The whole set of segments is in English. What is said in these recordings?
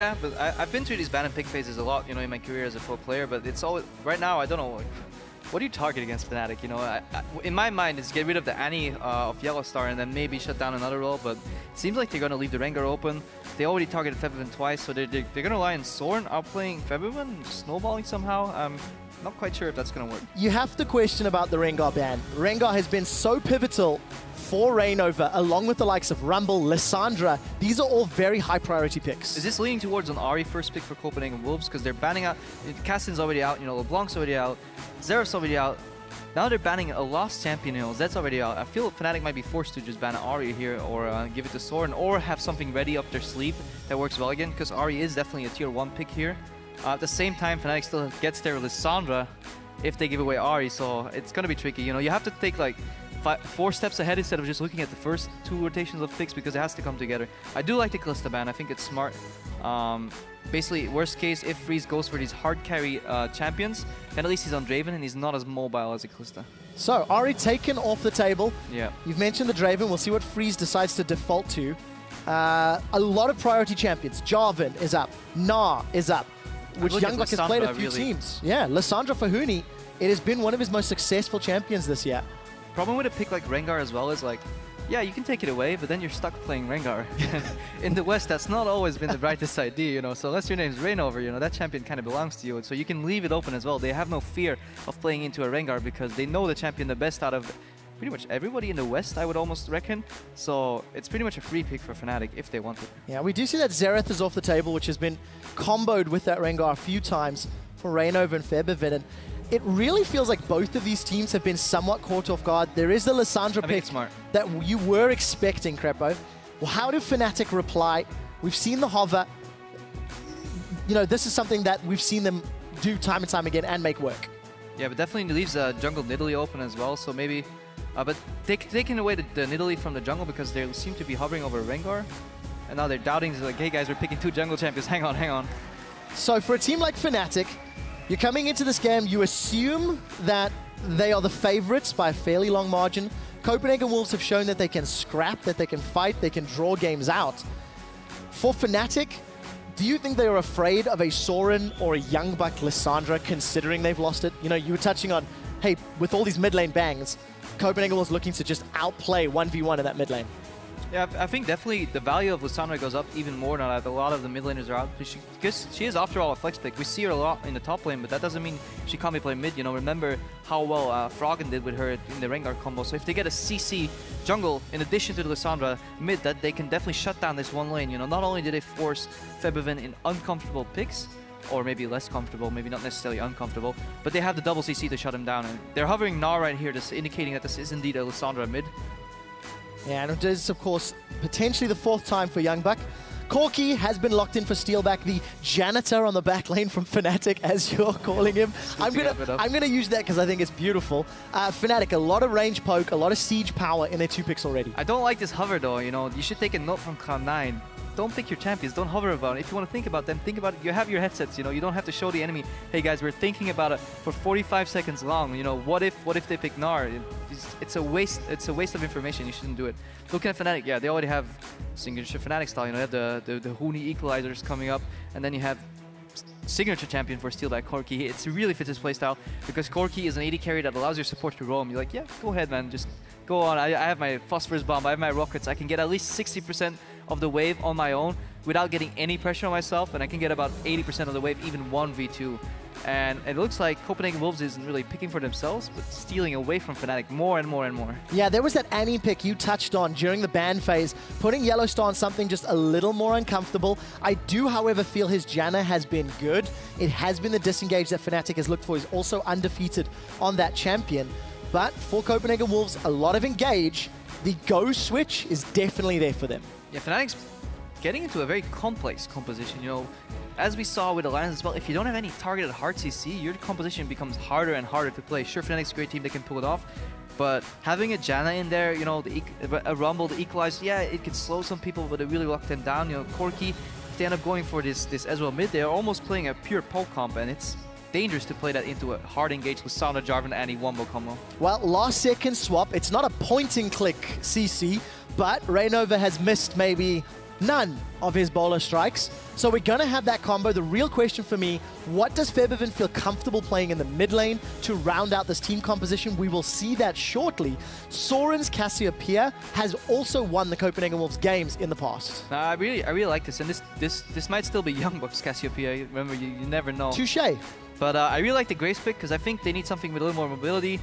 Yeah, but I've been through these ban and pick phases a lot, you know, in my career as a pro player. But it's always right now. I don't know, like, what do you target against Fnatic? You know, in my mind, it's get rid of the Annie of YellowStar and then maybe shut down another role. But it seems like they're gonna leave the Rengar open. They already targeted Febiven twice, so they're gonna rely on Soren outplaying Febiven, snowballing somehow. Not quite sure if that's gonna work. You have to question about the Rengar ban. Rengar has been so pivotal for Reignover, along with the likes of Rumble, Lissandra. These are all very high priority picks. Is this leaning towards an Ahri first pick for Copenhagen Wolves? Because they're banning out, Cassin's already out, you know, LeBlanc's already out, Xerath's already out. Now they're banning a lost champion, you know, Zed's already out. I feel Fnatic might be forced to just ban Ahri here or give it to Soren or have something ready up their sleeve that works well again, because Ahri is definitely a tier 1 pick here. At the same time, Fnatic still gets their Lissandra if they give away Ahri, so it's going to be tricky. You know, you have to take like 4 steps ahead instead of just looking at the first 2 rotations of picks, because it has to come together. I do like the Kalista ban. I think it's smart. Basically, worst case, if Freeze goes for these hard carry champions, then at least he's on Draven and he's not as mobile as a Kalista. So, Ahri taken off the table. Yeah. You've mentioned the Draven. We'll see what Freeze decides to default to. A lot of priority champions. Jarvan is up. Gnar is up. Which YoungBuck has played a few teams. Yeah, Lissandra for Huni. It has been one of his most successful champions this year. Problem with a pick like Rengar as well is like, yeah, you can take it away, but then you're stuck playing Rengar. In the West, that's not always been the brightest idea, you know. So unless your name's Reignover, you know, that champion kind of belongs to you. And so you can leave it open as well. They have no fear of playing into a Rengar because they know the champion the best out of pretty much everybody in the West, I would almost reckon. So it's pretty much a free pick for Fnatic if they want it. Yeah, we do see that Xerath is off the table, which has been comboed with that Rengar a few times for Reignover and Febiven. And it really feels like both of these teams have been somewhat caught off guard. There is the Lissandra pick that you were expecting, Krepo. Well, how do Fnatic reply? We've seen the hover. You know, this is something that we've seen them do time and time again and make work. Yeah, but definitely leaves jungle Nidalee open as well, so maybe... but taking away the Nidalee from the jungle because they seem to be hovering over Rengar. And now they're doubting, like, hey guys, we're picking 2 jungle champions, hang on, hang on. So for a team like Fnatic, you're coming into this game, you assume that they are the favorites by a fairly long margin. Copenhagen Wolves have shown that they can scrap, that they can fight, they can draw games out. For Fnatic, do you think they are afraid of a Soren or a YoungBuck Lissandra considering they've lost it? You know, you were touching on, hey, with all these mid lane bangs, Copenhagen was looking to just outplay 1v1 in that mid lane. Yeah, I think definitely the value of Lissandra goes up even more now that a lot of the mid laners are out. Because she is, after all, a flex pick. We see her a lot in the top lane, but that doesn't mean she can't be playing mid. You know, remember how well Froggen did with her in the Rengar combo. So if they get a CC jungle in addition to the Lissandra mid, that they can definitely shut down this one lane. You know, not only did they force Febiven in uncomfortable picks, or maybe less comfortable, maybe not necessarily uncomfortable, but they have the double CC to shut him down. And they're hovering Gnar right here, just indicating that this is indeed a Lissandra mid. Yeah, and it is, of course, potentially the 4th time for YoungBuck. Corki has been locked in for Steelback, the janitor on the back lane from Fnatic, as you're calling him. I'm gonna use that because I think it's beautiful. Fnatic, a lot of range poke, a lot of siege power in their 2 picks already. I don't like this hover though, you know. You should take a note from Cloud9. Don't pick your champions, don't hover about it. If you want to think about them, think about it. You have your headsets, you know, you don't have to show the enemy, hey guys, we're thinking about it for 45 seconds long. You know, what if they pick Gnar? It's a waste of information, you shouldn't do it. Looking at Fnatic, yeah, they already have signature Fnatic style, you know, they have the Huni equalizers coming up, and then you have signature champion for Steelback, Corki. It really fits his playstyle because Corki is an AD carry that allows your support to roam. You're like, yeah, go ahead, man, just go on. I have my phosphorus bomb, I have my rockets, I can get at least 60% of the wave on my own without getting any pressure on myself, and I can get about 80% of the wave even 1v2. And it looks like Copenhagen Wolves isn't really picking for themselves, but stealing away from Fnatic more and more and more. Yeah, there was that Annie pick you touched on during the ban phase, putting YellowStar on something just a little more uncomfortable. I do, however, feel his Janna has been good. It has been the disengage that Fnatic has looked for. He's also undefeated on that champion. But for Copenhagen Wolves, a lot of engage. The go switch is definitely there for them. Yeah, Fnatic's getting into a very complex composition, you know. As we saw with Alliance as well, if you don't have any targeted hard CC, your composition becomes harder and harder to play. Sure, Fnatic's a great team, they can pull it off, but having a Janna in there, you know, a Rumble, the equalize, yeah, it could slow some people, but it really locked them down. You know, Corki, if they end up going for this as well mid, they're almost playing a pure poke comp, and it's dangerous to play that into a hard engage with Lissandra, Jarvan, Annie, wombo combo. Well, last second swap, it's not a point and click CC, but Reignover has missed maybe none of his bowler strikes. So we're going to have that combo. The real question for me, what does Febiven feel comfortable playing in the mid lane to round out this team composition? We will see that shortly. Soren's Cassiopeia has also won the Copenhagen Wolves games in the past. I really like this, and this might still be YoungBuck's Cassiopeia. Remember, you never know. Touché. But I really like the Graves pick because I think they need something with a little more mobility,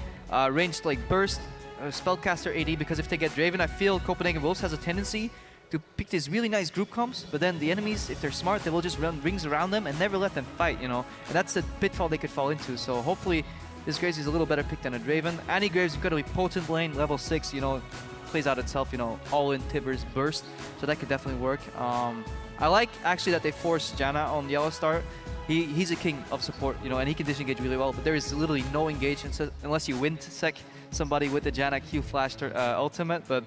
ranged like burst, spellcaster AD, because if they get Draven, I feel Copenhagen Wolves has a tendency to pick these really nice group comps, but then the enemies, if they're smart, they will just run rings around them and never let them fight, you know? And that's the pitfall they could fall into. So hopefully this Graves is a little better pick than a Draven. Any Graves, incredibly potent lane, level 6, you know, plays out itself, you know, all in Tibbers burst. So that could definitely work. I like actually that they forced Janna on YellowStar. He's a king of support, you know, and he can disengage really well, but there is literally no engage unless you wind sec somebody with the Janna Q flash ultimate, but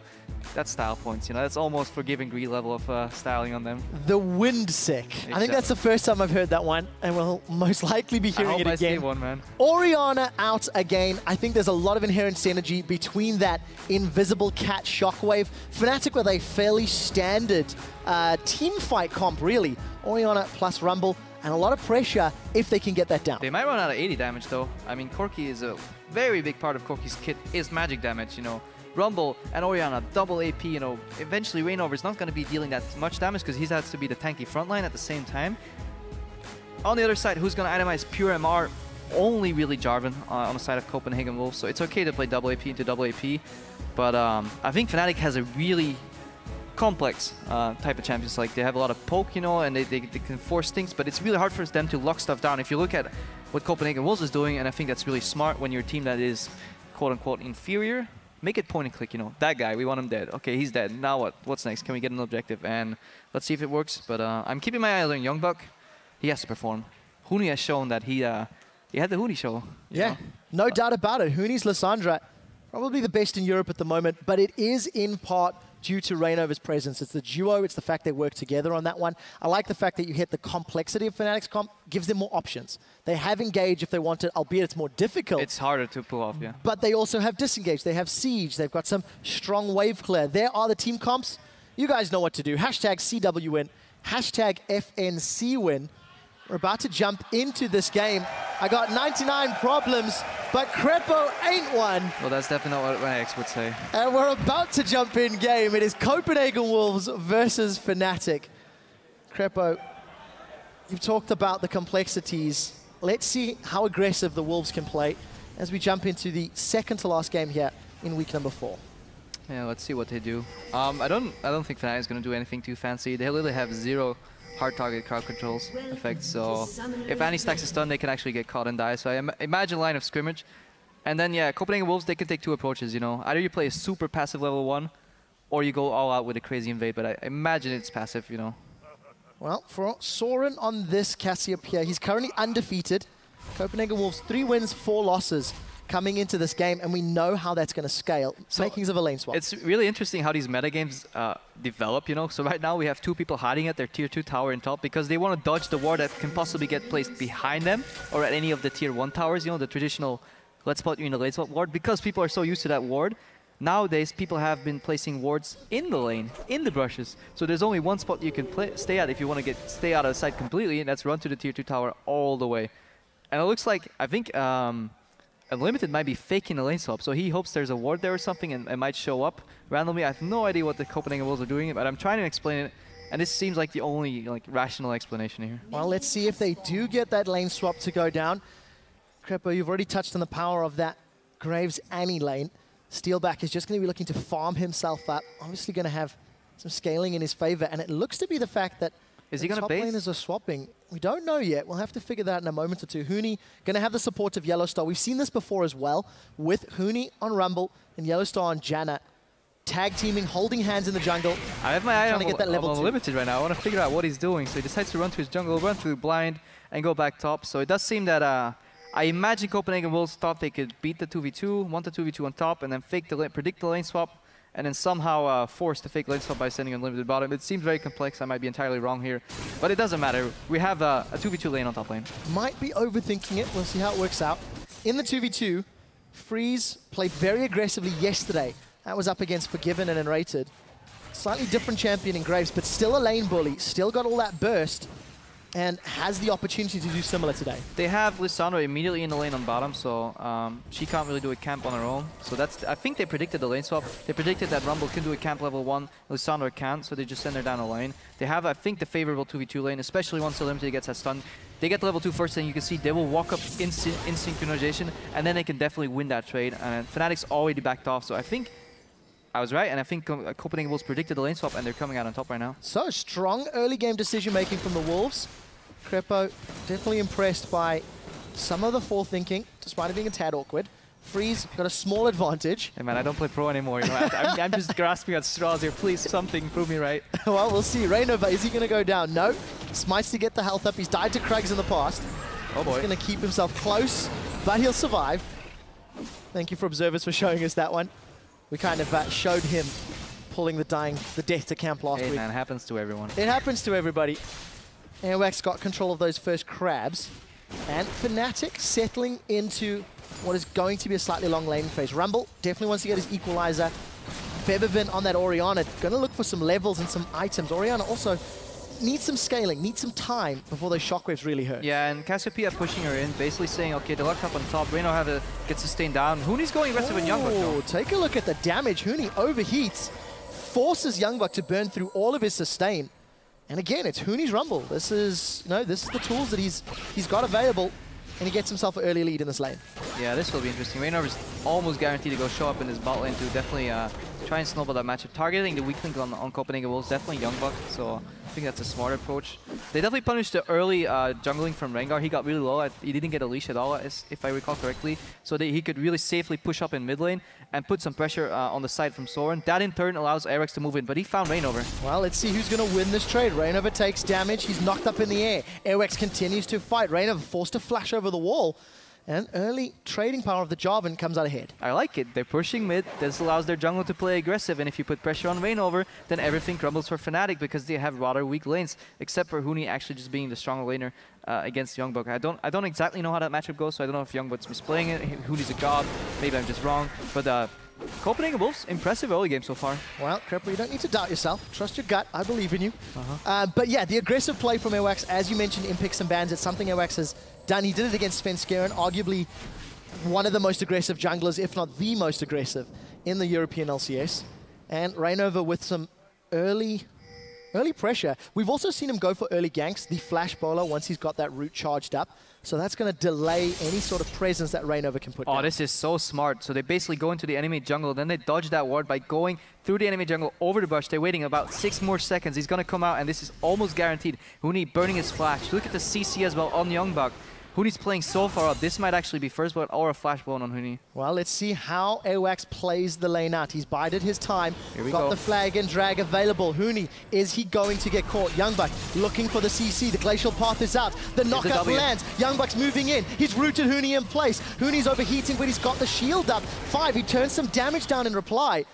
that's style points, you know, that's almost forgiving greed level of styling on them. The wind sec. Exactly. I think that's the first time I've heard that one, and we'll most likely be hearing it again. I hope I see one, man. Orianna out again. I think there's a lot of inherent synergy between that invisible cat shockwave. Fnatic with a fairly standard team fight comp, really. Orianna plus Rumble. And a lot of pressure if they can get that down. They might run out of 80 damage though. I mean, Corki is a very big part of Corki's kit is magic damage, you know. Rumble and Orianna, double AP, you know. Eventually Reignover is not going to be dealing that much damage because he has to be the tanky frontline at the same time. On the other side, who's going to itemize pure MR? Only really Jarvan on the side of Copenhagen Wolves. So it's okay to play double AP into double AP. But I think Fnatic has a really complex type of champions. Like they have a lot of poke, you know, and they can force things, but it's really hard for them to lock stuff down. If you look at what Copenhagen Wolves is doing, and I think that's really smart when you're a team that is quote-unquote inferior, make it point and click, you know. That guy, we want him dead. Okay, he's dead. Now what? What's next? Can we get an objective? And let's see if it works. But I'm keeping my eye on YoungBuck. He has to perform. Huni has shown that he had the Huni show. Yeah, no doubt about it. Huni's Lissandra, probably the best in Europe at the moment, but it is in part due to Reignover's presence. It's the duo, it's the fact they work together on that one. I like the fact that you hit the complexity of Fnatic's comp, gives them more options. They have engage if they want it, albeit it's more difficult. It's harder to pull off, yeah. But they also have disengage, they have siege, they've got some strong wave clear. There are the team comps. You guys know what to do. Hashtag CW win, hashtag FNC win. We're about to jump into this game. I got 99 problems, but Krepo ain't one. Well, that's definitely not what my ex would say. And we're about to jump in game. It is Copenhagen Wolves versus Fnatic. Krepo, you've talked about the complexities. Let's see how aggressive the Wolves can play as we jump into the second to last game here in week number 4. Yeah, let's see what they do. I don't think Fnatic is going to do anything too fancy. They literally have 0 hard target crowd controls effects, so if Annie stacks a stun, they can actually get caught and die. So I imagine line of scrimmage. And then, yeah, Copenhagen Wolves, they can take 2 approaches, you know. Either you play a super passive level 1, or you go all out with a crazy invade, but I imagine it's passive, you know. Well, for Soren on this Cassiopeia, he's currently undefeated. Copenhagen Wolves, 3 wins, 4 losses coming into this game, and we know how that's going to scale. So makings of a lane swap. It's really interesting how these metagames develop, you know. So right now we have 2 people hiding at their tier 2 tower in top because they want to dodge the ward that can possibly get placed behind them or at any of the tier 1 towers, you know, the traditional let's spot you in the lane swap ward. Because people are so used to that ward, nowadays people have been placing wards in the lane, in the brushes. So there's only one spot you can stay at if you want to stay out of sight completely, and that's run to the tier 2 tower all the way. And it looks like, I think Unlimited might be faking the lane swap, so he hopes there's a ward there or something and it might show up randomly. I have no idea what the Copenhagen Wolves are doing, but I'm trying to explain it, and this seems like the only rational explanation here. Well, let's see if they do get that lane swap to go down. Krepo, you've already touched on the power of that Graves Annie lane. Steelback is just going to be looking to farm himself up, obviously going to have some scaling in his favor, and it looks to be the fact that is he going to base? Top laners are swapping. We don't know yet. We'll have to figure that out in a moment or two. Huni going to have the support of YellowStar. We've seen this before as well with Huni on Rumble and YellowStar on Janna. Tag teaming, holding hands in the jungle. I have my eye on Unlimited right now. I want to figure out what he's doing. So he decides to run to his jungle, run through blind, and go back top. So it does seem that I imagine Copenhagen Wolves thought they could beat the 2v2, want the 2v2 on top, and then predict the lane swap, and then somehow force the fake lane swap by sending Unlimited bottom. It seems very complex. I might be entirely wrong here, but it doesn't matter. We have a 2v2 lane on top lane. Might be overthinking it. We'll see how it works out. In the 2v2, Freeze played very aggressively yesterday. That was up against Forgiven and Enrated. Slightly different champion in Graves, but still a lane bully, still got all that burst, and has the opportunity to do similar today. They have Lissandra immediately in the lane on bottom, so she can't really do a camp on her own. So that's, I think they predicted the lane swap. They predicted that Rumble can do a camp level 1, Lissandra can't, so they just send her down the lane. They have, I think, the favorable 2v2 lane, especially once the limited gets a stun. They get to level 2 first, and you can see they will walk up in synchronization, and then they can definitely win that trade. And Fnatic's already backed off, so I think I was right, and I think Copenhagen Wolves predicted the lane swap, and they're coming out on top right now. So, strong early game decision-making from the Wolves. Krepo definitely impressed by some of the forethinking, despite it being a tad awkward. Freeze got a small advantage. Hey man, I don't play pro anymore, you know. I'm just grasping at straws here. Please, something, prove me right. Well, we'll see. Reignover, is he going to go down? No. Smites to get the health up. He's died to Krugs in the past. Oh boy. He's going to keep himself close, but he'll survive. Thank you for observers for showing us that one. We kind of showed him pulling the death to camp last week. Hey man, it happens to everyone. It happens to everybody. Airwaks got control of those first crabs. And Fnatic settling into what is going to be a slightly long lane phase. Rumble definitely wants to get his equalizer. Febiven on that Orianna, going to look for some levels and some items. Orianna also needs some scaling, needs some time before those shockwaves really hurt. Yeah, and Cassiopeia pushing her in, basically saying, okay, they're locked up on top. Reignover gets sustained down. Huni's going aggressive in YoungBuck though. Take a look at the damage. Huni overheats, forces YoungBuck to burn through all of his sustain. And again, it's Huni's Rumble. This is, this is the tools that he's got available, and he gets himself an early lead in this lane. Yeah, this will be interesting. Reignover's almost guaranteed to go show up in his bot lane to definitely try and snowball that matchup. Targeting the weak link on Copenhagen Wolves, definitely YoungBuck, so I think that's a smart approach. They definitely punished the early jungling from Rengar. He got really low. He didn't get a leash at all, if I recall correctly, so that he could really safely push up in mid lane and put some pressure on the side from Soren. That in turn allows Airwaks to move in, but he found Reignover. Well, let's see who's going to win this trade. Reignover takes damage. He's knocked up in the air. Airwaks continues to fight. Reignover forced to flash over the wall. And early trading power of the Jarvan comes out ahead. I like it. They're pushing mid. This allows their jungle to play aggressive, and if you put pressure on Reignover, then everything crumbles for Fnatic because they have rather weak lanes, except for Huni actually just being the stronger laner against YoungBuck. I don't exactly know how that matchup goes, so I don't know if YoungBuck's misplaying it. Huni's a god. Maybe I'm just wrong. But Copenhagen Wolves, impressive early game so far. Well, Krepo, you don't need to doubt yourself. Trust your gut. I believe in you. But yeah, the aggressive play from Airwaks, as you mentioned, in picks and bans, it's something Airwaks has done. He did it against Svenskeren, arguably one of the most aggressive junglers, if not the most aggressive, in the European LCS. And Reignover with some early pressure. We've also seen him go for early ganks, the flash bowler, once he's got that root charged up. So that's going to delay any sort of presence that Reignover can put down. Oh, this is so smart. So they basically go into the enemy jungle, then they dodge that ward by going through the enemy jungle over the bush. They're waiting about 6 more seconds. He's going to come out, and this is almost guaranteed. Huni burning his flash. Look at the CC as well on YoungBuck. Huni's playing so far up. This might actually be first blood or a flash blown on Huni. Well, let's see how Airwaks plays the lane out. He's bided his time. Here we got go. The flag and drag available. Huni, is he going to get caught? YoungBuck looking for the CC. The glacial path is out. The knockup lands. YoungBuck's moving in. He's rooted Huni in place. Huni's overheating, but he's got the shield up. 5, he turns some damage down in reply.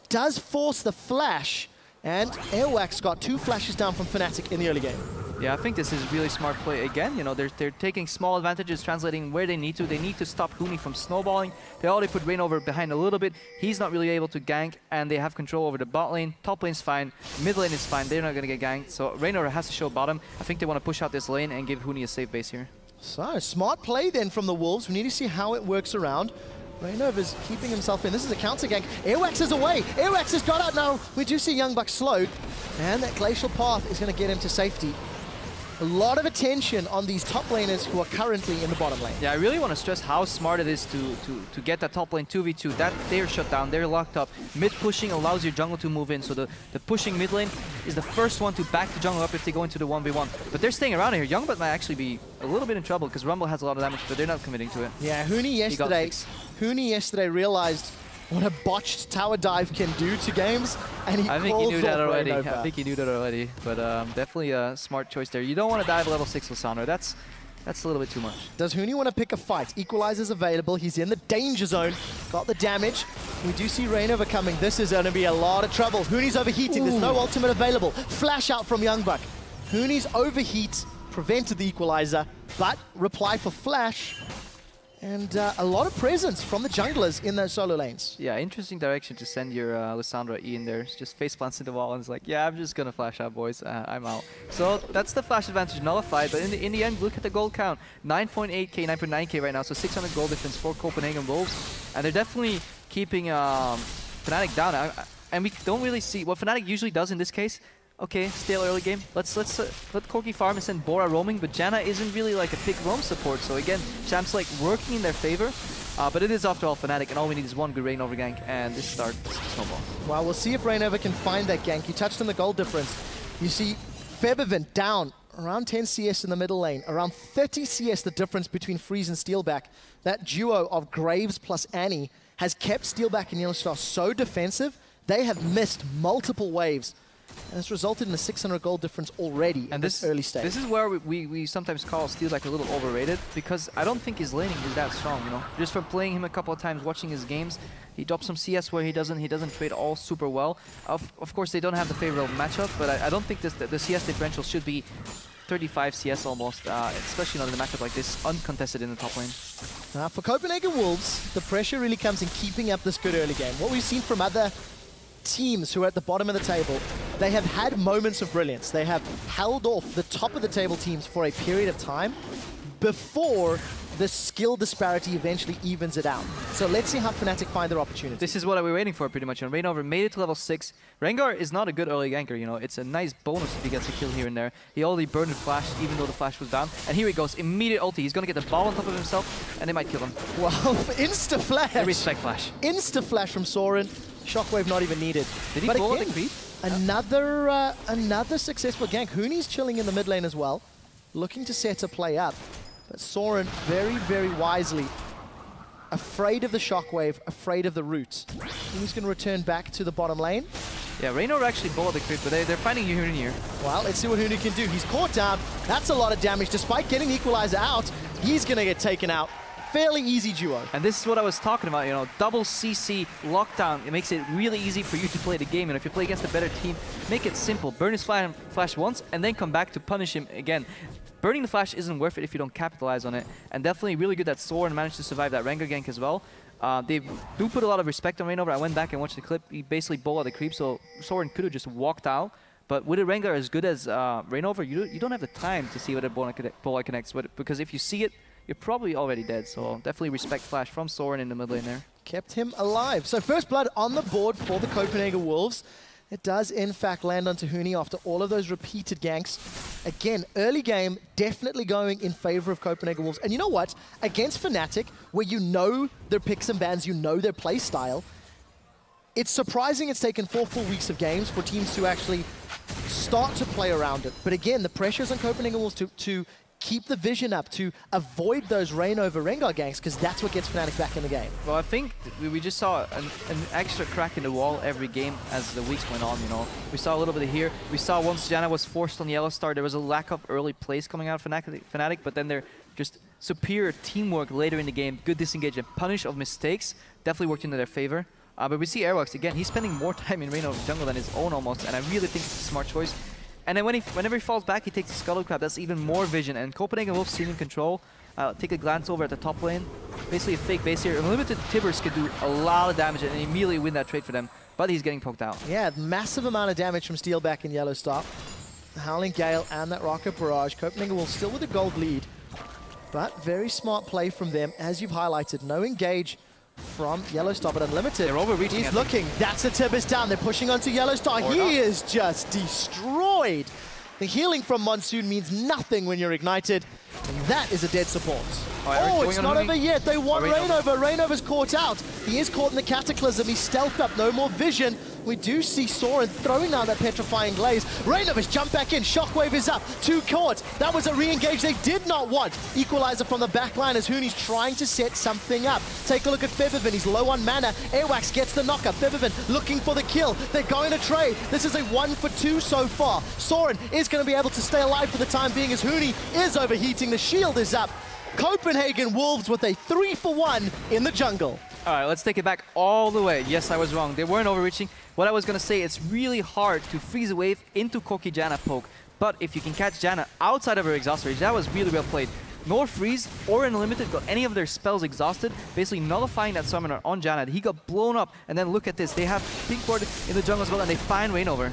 Does force the flash. And Airwaks got 2 flashes down from Fnatic in the early game. Yeah, I think this is really smart play again. You know, they're taking small advantages, translating where they need to. They need to stop Huni from snowballing. They already put Reignover behind a little bit. He's not really able to gank, and they have control over the bot lane. Top lane's fine. Mid lane is fine. They're not going to get ganked. So Reignover has to show bottom. I think they want to push out this lane and give Huni a safe base here. So, smart play then from the Wolves. We need to see how it works around. Reignover's keeping himself in. This is a counter gank. Airwaks is away. Airwaks has got out now. We do see YoungBuck slowed, and that glacial path is going to get him to safety. A lot of attention on these top laners who are currently in the bottom lane. Yeah, I really want to stress how smart it is to get that top lane 2v2. That they're shut down, they're locked up. Mid pushing allows your jungle to move in, so the pushing mid lane is the first one to back the jungle up if they go into the 1v1. But they're staying around here. YoungBuck might actually be a little bit in trouble because Rumble has a lot of damage, but they're not committing to it. Yeah, Huni yesterday realized what a botched tower dive can do to games, and I think he knew that already. I think he knew that already, but definitely a smart choice there. You don't want to dive level 6 Lissandra. That's a little bit too much. Does Huni want to pick a fight? Equalizer's available. He's in the danger zone. Got the damage. We do see Reignover coming. This is going to be a lot of trouble. Huni's overheating. There's no ultimate available. Flash out from YoungBuck. Huni's overheat prevented the equalizer, but reply for flash. And a lot of presence from the junglers in those solo lanes. Yeah, interesting direction to send your Lissandra E in there. Just face plants in the wall and it's like, yeah, I'm just gonna flash out, boys. I'm out. So that's the flash advantage nullified. But in the end, look at the gold count. 9.8k, 9.9k right now. So 600 gold difference for Copenhagen Wolves. And they're definitely keeping Fnatic down. And we don't really see what Fnatic usually does in this case. Okay, still early game. Let's let Corki farm and send Bora roaming, but Janna isn't really like a pick roam support. So again, champs like working in their favor. But it is after all Fnatic, and all we need is one good Reignover gank, and this starts to snowball. Well, we'll see if Reignover can find that gank. You touched on the gold difference. You see Febiven down around 10 CS in the middle lane, around 30 CS the difference between Freeze and Steelback. That duo of Graves plus Annie has kept Steelback and YellowStar so defensive, they have missed multiple waves. And it's resulted in a 600 gold difference already in this early stage. This is where we sometimes call Steelback a little overrated, because I don't think his laning is that strong, you know. Just from playing him a couple of times, watching his games, he drops some CS where he doesn't trade all super well. Of course, they don't have the favorable matchup, but I don't think the CS differential should be 35 CS almost, especially not in a matchup like this, uncontested in the top lane. For Copenhagen Wolves, the pressure really comes in keeping up this good early game. What we've seen from other teams who are at the bottom of the table, they have had moments of brilliance. They have held off the top of the table teams for a period of time before the skill disparity eventually evens it out. So let's see how Fnatic find their opportunity. This is what we're waiting for pretty much. And Reignover made it to level 6. Rengar is not a good early ganker, you know. It's a nice bonus if he gets a kill here and there. He already burned the flash even though the flash was down. And here he goes, immediate ulti. He's gonna get the ball on top of himself and they might kill him. Well, insta-flash. I respect flash. Insta-flash from Soren. Shockwave not even needed. Did he pull the creep? Another successful gank. Huni's chilling in the mid lane as well, looking to set a play up. But Soren very, very wisely, afraid of the Shockwave, afraid of the root. He's going to return back to the bottom lane. Yeah, Reignover actually bowled the creep, but they're finding Huni here. Well, let's see what Huni can do. He's caught down. That's a lot of damage. Despite getting the Equalizer out, he's going to get taken out. Fairly easy duo. And this is what I was talking about, you know, double CC lockdown. It makes it really easy for you to play the game. And if you play against a better team, make it simple. Burn his flash once and then come back to punish him again. Burning the flash isn't worth it if you don't capitalize on it. And definitely really good that Soren managed to survive that Rengar gank as well. They do put a lot of respect on Reignover. I went back and watched the clip. He basically bowled the creep, so Soren could have just walked out. But with a Rengar as good as Reignover, you don't have the time to see whether bowler connects. Because if you see it, you're probably already dead. So definitely respect flash from Soren in the mid lane there. Kept him alive. So first blood on the board for the Copenhagen Wolves. It does, in fact, land onto Huni after all of those repeated ganks. Again, early game, definitely going in favor of Copenhagen Wolves. And you know what? Against Fnatic, where you know their picks and bans, you know their play style, it's surprising it's taken 4 full weeks of games for teams to actually start to play around it. But again, the pressures on Copenhagen Wolves to keep the vision up, to avoid those Reignover Rengar ganks, because that's what gets Fnatic back in the game. Well, I think we just saw an extra crack in the wall every game as the weeks went on, you know. We saw a little bit of here. We saw once Janna was forced on YellowStar, there was a lack of early plays coming out of Fnatic, but then they're just superior teamwork later in the game, good disengage and punish of mistakes, definitely worked into their favor. But we see Airwaks, again, he's spending more time in Reignover jungle than his own almost, and I really think it's a smart choice. And then whenever he falls back, he takes the Scuttle Crab. That's even more vision. And Copenhagen Wolves seem in control. Take a glance over at the top lane. Basically a fake base here. Unlimited Tibbers could do a lot of damage and immediately win that trade for them. But he's getting poked out. Yeah, massive amount of damage from Steelback and YellowStar. The Howling Gale and that Rocket Barrage. Copenhagen Wolves still with a gold lead. But very smart play from them, as you've highlighted. No engage from YellowStar, but Unlimited. They're overreaching. He's looking. That's the Tibbers down. They're pushing onto YellowStar. He is just destroyed. The healing from Monsoon means nothing when you're ignited. And that is a dead support. Oh, it's not over yet. They want Reignover. Reignover's caught out. He is caught in the Cataclysm. He's stealthed up. No more vision. We do see Soren throwing down that Petrifying Glaze. Reignover's jumped back in. Shockwave is up. 2 caught. That was a re-engage they did not want. Equalizer from the back line as Huni's trying to set something up. Take a look at Febiven. He's low on mana. Airwaks gets the knockup. Febiven looking for the kill. They're going to trade. This is a 1 for 2 so far. Soren is going to be able to stay alive for the time being as Huni is overheating. The shield is up. Copenhagen Wolves with a 3 for 1 in the jungle. All right, let's take it back all the way. Yes, I was wrong. They weren't overreaching. What I was going to say, it's really hard to freeze a wave into Corki Janna poke. But if you can catch Janna outside of her exhaust range, that was really well played. nor freeze or unlimited got any of their spells exhausted, basically nullifying that summoner on Janna. He got blown up, and then look at this. They have pink ward in the jungle as well, and they find Reignover.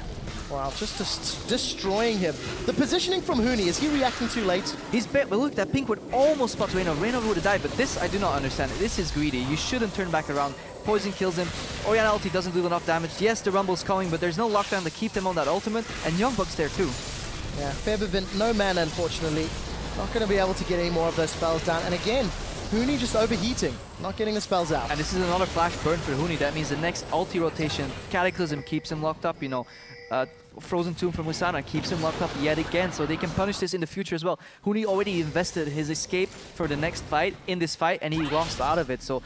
Wow, just destroying him. The positioning from Huni, is he reacting too late? He's but look, that pink ward almost spots Reignover. Reignover would have died, but this I do not understand. This is greedy. You shouldn't turn back around. Poison kills him. Orianna ulti doesn't do enough damage. Yes, the Rumble's coming, but there's no lockdown to keep them on that ultimate, and YoungBuck's there too. Yeah, Febiven, no mana, unfortunately. Not going to be able to get any more of those spells down. And again, Huni just overheating, not getting the spells out. And this is another flash burn for Huni. That means the next ulti rotation, Cataclysm keeps him locked up, you know. Frozen Tomb from Lissandra keeps him locked up yet again, so they can punish this in the future as well. Huni already invested his escape for the next fight in this fight, and he lost out of it, so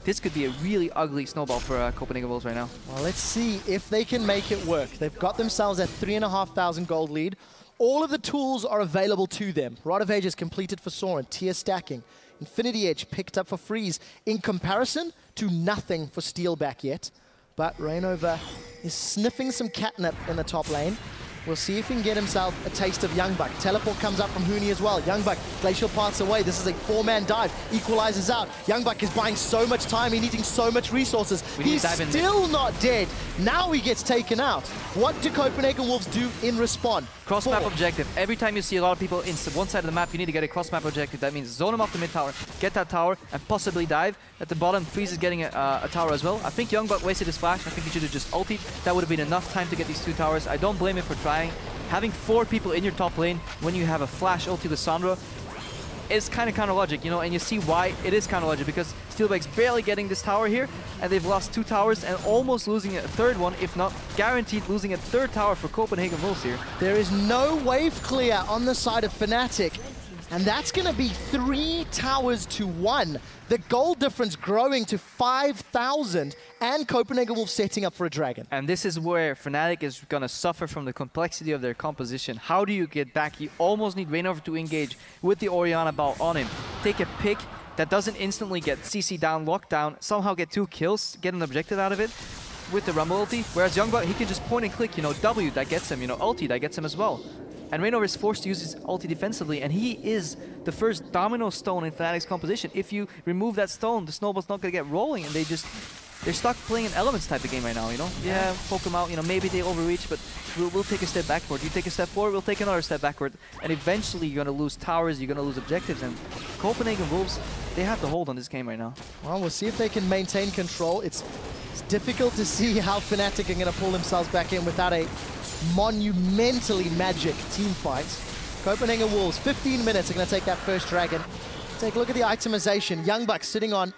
this could be a really ugly snowball for Copenhagen Wolves right now. Well, let's see if they can make it work. They've got themselves a 3,500 gold lead. All of the tools are available to them. Rod of Ages completed for Soren, tier stacking. Infinity Edge picked up for Freeze, in comparison to nothing for Steelback yet. But Reignover is sniffing some catnip in the top lane. We'll see if he can get himself a taste of YoungBuck. Teleport comes up from Huni as well. YoungBuck, Glacial Paths away. This is a 4-man dive. Equalizes out. YoungBuck is buying so much time. He's needing so much resources. He's still not dead. Now he gets taken out. What do Copenhagen Wolves do in response? Cross-map objective. Every time you see a lot of people in one side of the map, you need to get a cross-map objective. That means zone them off the mid tower, get that tower, and possibly dive. At the bottom, Freeze is getting a tower as well. I think YoungBuck wasted his flash. I think he should have just ultied. That would have been enough time to get these 2 towers. I don't blame him for trying. Having 4 people in your top lane when you have a flash ulti Lissandra is kind of counter-logic, you know, and you see why it is counter-logic, because Steelback's barely getting this tower here, and they've lost 2 towers and almost losing a 3rd one, if not guaranteed losing a 3rd tower for Copenhagen Wolves here. There is no wave clear on the side of Fnatic, and that's going to be 3 towers to 1. The goal difference growing to 5,000, and Copenhagen Wolves setting up for a dragon. And this is where Fnatic is going to suffer from the complexity of their composition. How do you get back? You almost need Reignover to engage with the Orianna ball on him. Take a pick that doesn't instantly get CC down, locked down, somehow get 2 kills, get an objective out of it with the Rumble ulti. Whereas YoungBuck, he can just point and click, you know, W, that gets him, you know, ulti, that gets him as well. And Reignover is forced to use his ulti defensively, and he is the first domino stone in Fnatic's composition. If you remove that stone, the snowball's not going to get rolling, and they're stuck playing an elements type of game right now, you know? Yeah, poke them out, you know, maybe they overreach, but we'll take a step backward. You take a step forward, we'll take another step backward. And eventually you're going to lose towers, you're going to lose objectives, and Copenhagen Wolves, they have the hold on this game right now. Well, we'll see if they can maintain control. It's difficult to see how Fnatic are going to pull themselves back in without a monumentally magic team fight. Copenhagen Wolves, 15 minutes, are going to take that first dragon. Take a look at the itemization. YoungBuck sitting on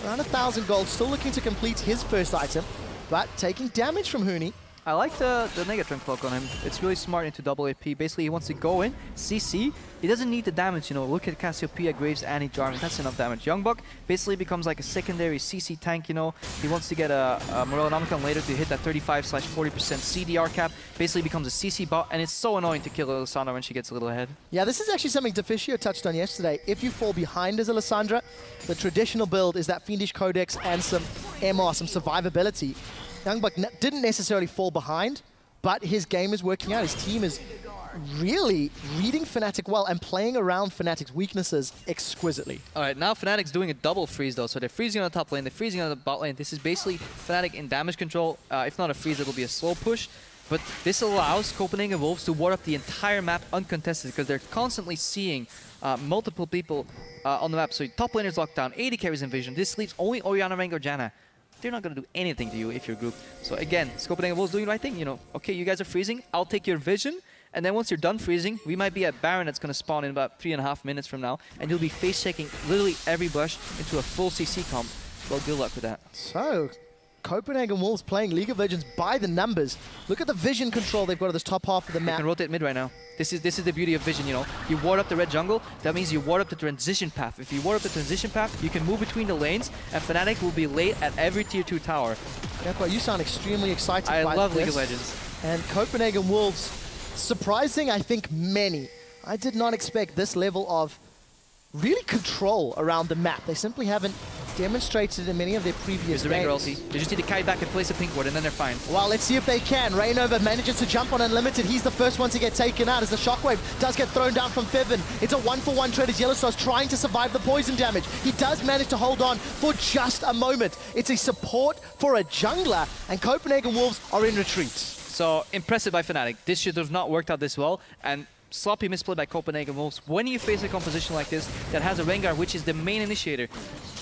around 1,000 gold, still looking to complete his first item, but taking damage from Huni. I like the Negatron cloak on him. It's really smart into double AP. Basically, he wants to go in, CC. He doesn't need the damage, you know. Look at Cassiopeia, Graves, and Jarvan. That's enough damage. YoungBuck basically becomes like a secondary CC tank, you know. He wants to get a Morellonomicon later to hit that 35/40% CDR cap. Basically becomes a CC bot, and it's so annoying to kill Lissandra when she gets a little ahead. Yeah, this is actually something Deficio touched on yesterday. If you fall behind as a Lissandra, the traditional build is that Fiendish Codex and some MR, some survivability. YoungBuck didn't necessarily fall behind, but his game is working out. His team is really reading Fnatic well and playing around Fnatic's weaknesses exquisitely. All right, now Fnatic's doing a double freeze though. So they're freezing on the top lane, they're freezing on the bot lane. This is basically Fnatic in damage control. If not a freeze, it'll be a slow push. But this allows Copenhagen Wolves to ward up the entire map uncontested, because they're constantly seeing multiple people on the map. So top laner's locked down, AD carries in vision. This leaves only Orianna, Rengar, Janna. They're not going to do anything to you if you're grouped. So again, Copenhagen Wolves doing the right thing. You know, okay, you guys are freezing, I'll take your vision. And then once you're done freezing, we might be at Baron that's going to spawn in about 3.5 minutes from now. And you'll be face-checking literally every bush into a full CC comp. Well, good luck with that. So, Copenhagen Wolves playing League of Legends by the numbers. Look at the vision control they've got at this top half of the map. You can rotate mid right now. This is the beauty of vision, you know. You ward up the red jungle, that means you ward up the transition path. If you ward up the transition path, you can move between the lanes, and Fnatic will be late at every tier 2 tower. Yeah, you sound extremely excited by this. I love League of Legends. And Copenhagen Wolves, surprising, I think, many. I did not expect this level of really control around the map. They simply haven't demonstrated in many of their previous games. Here's the Rengar ulti. They just need to kite back and place a pink ward, and then they're fine. Well, let's see if they can. Reignover manages to jump on Unlimited. He's the first one to get taken out as the Shockwave does get thrown down from Febiven. It's a 1-for-1 trade as YellowStar's trying to survive the poison damage. He does manage to hold on for just a moment. It's a support for a jungler, and Copenhagen Wolves are in retreat. So, impressive by Fnatic. This should have not worked out this well, and sloppy misplay by Copenhagen Wolves. When you face a composition like this that has a Rengar, which is the main initiator,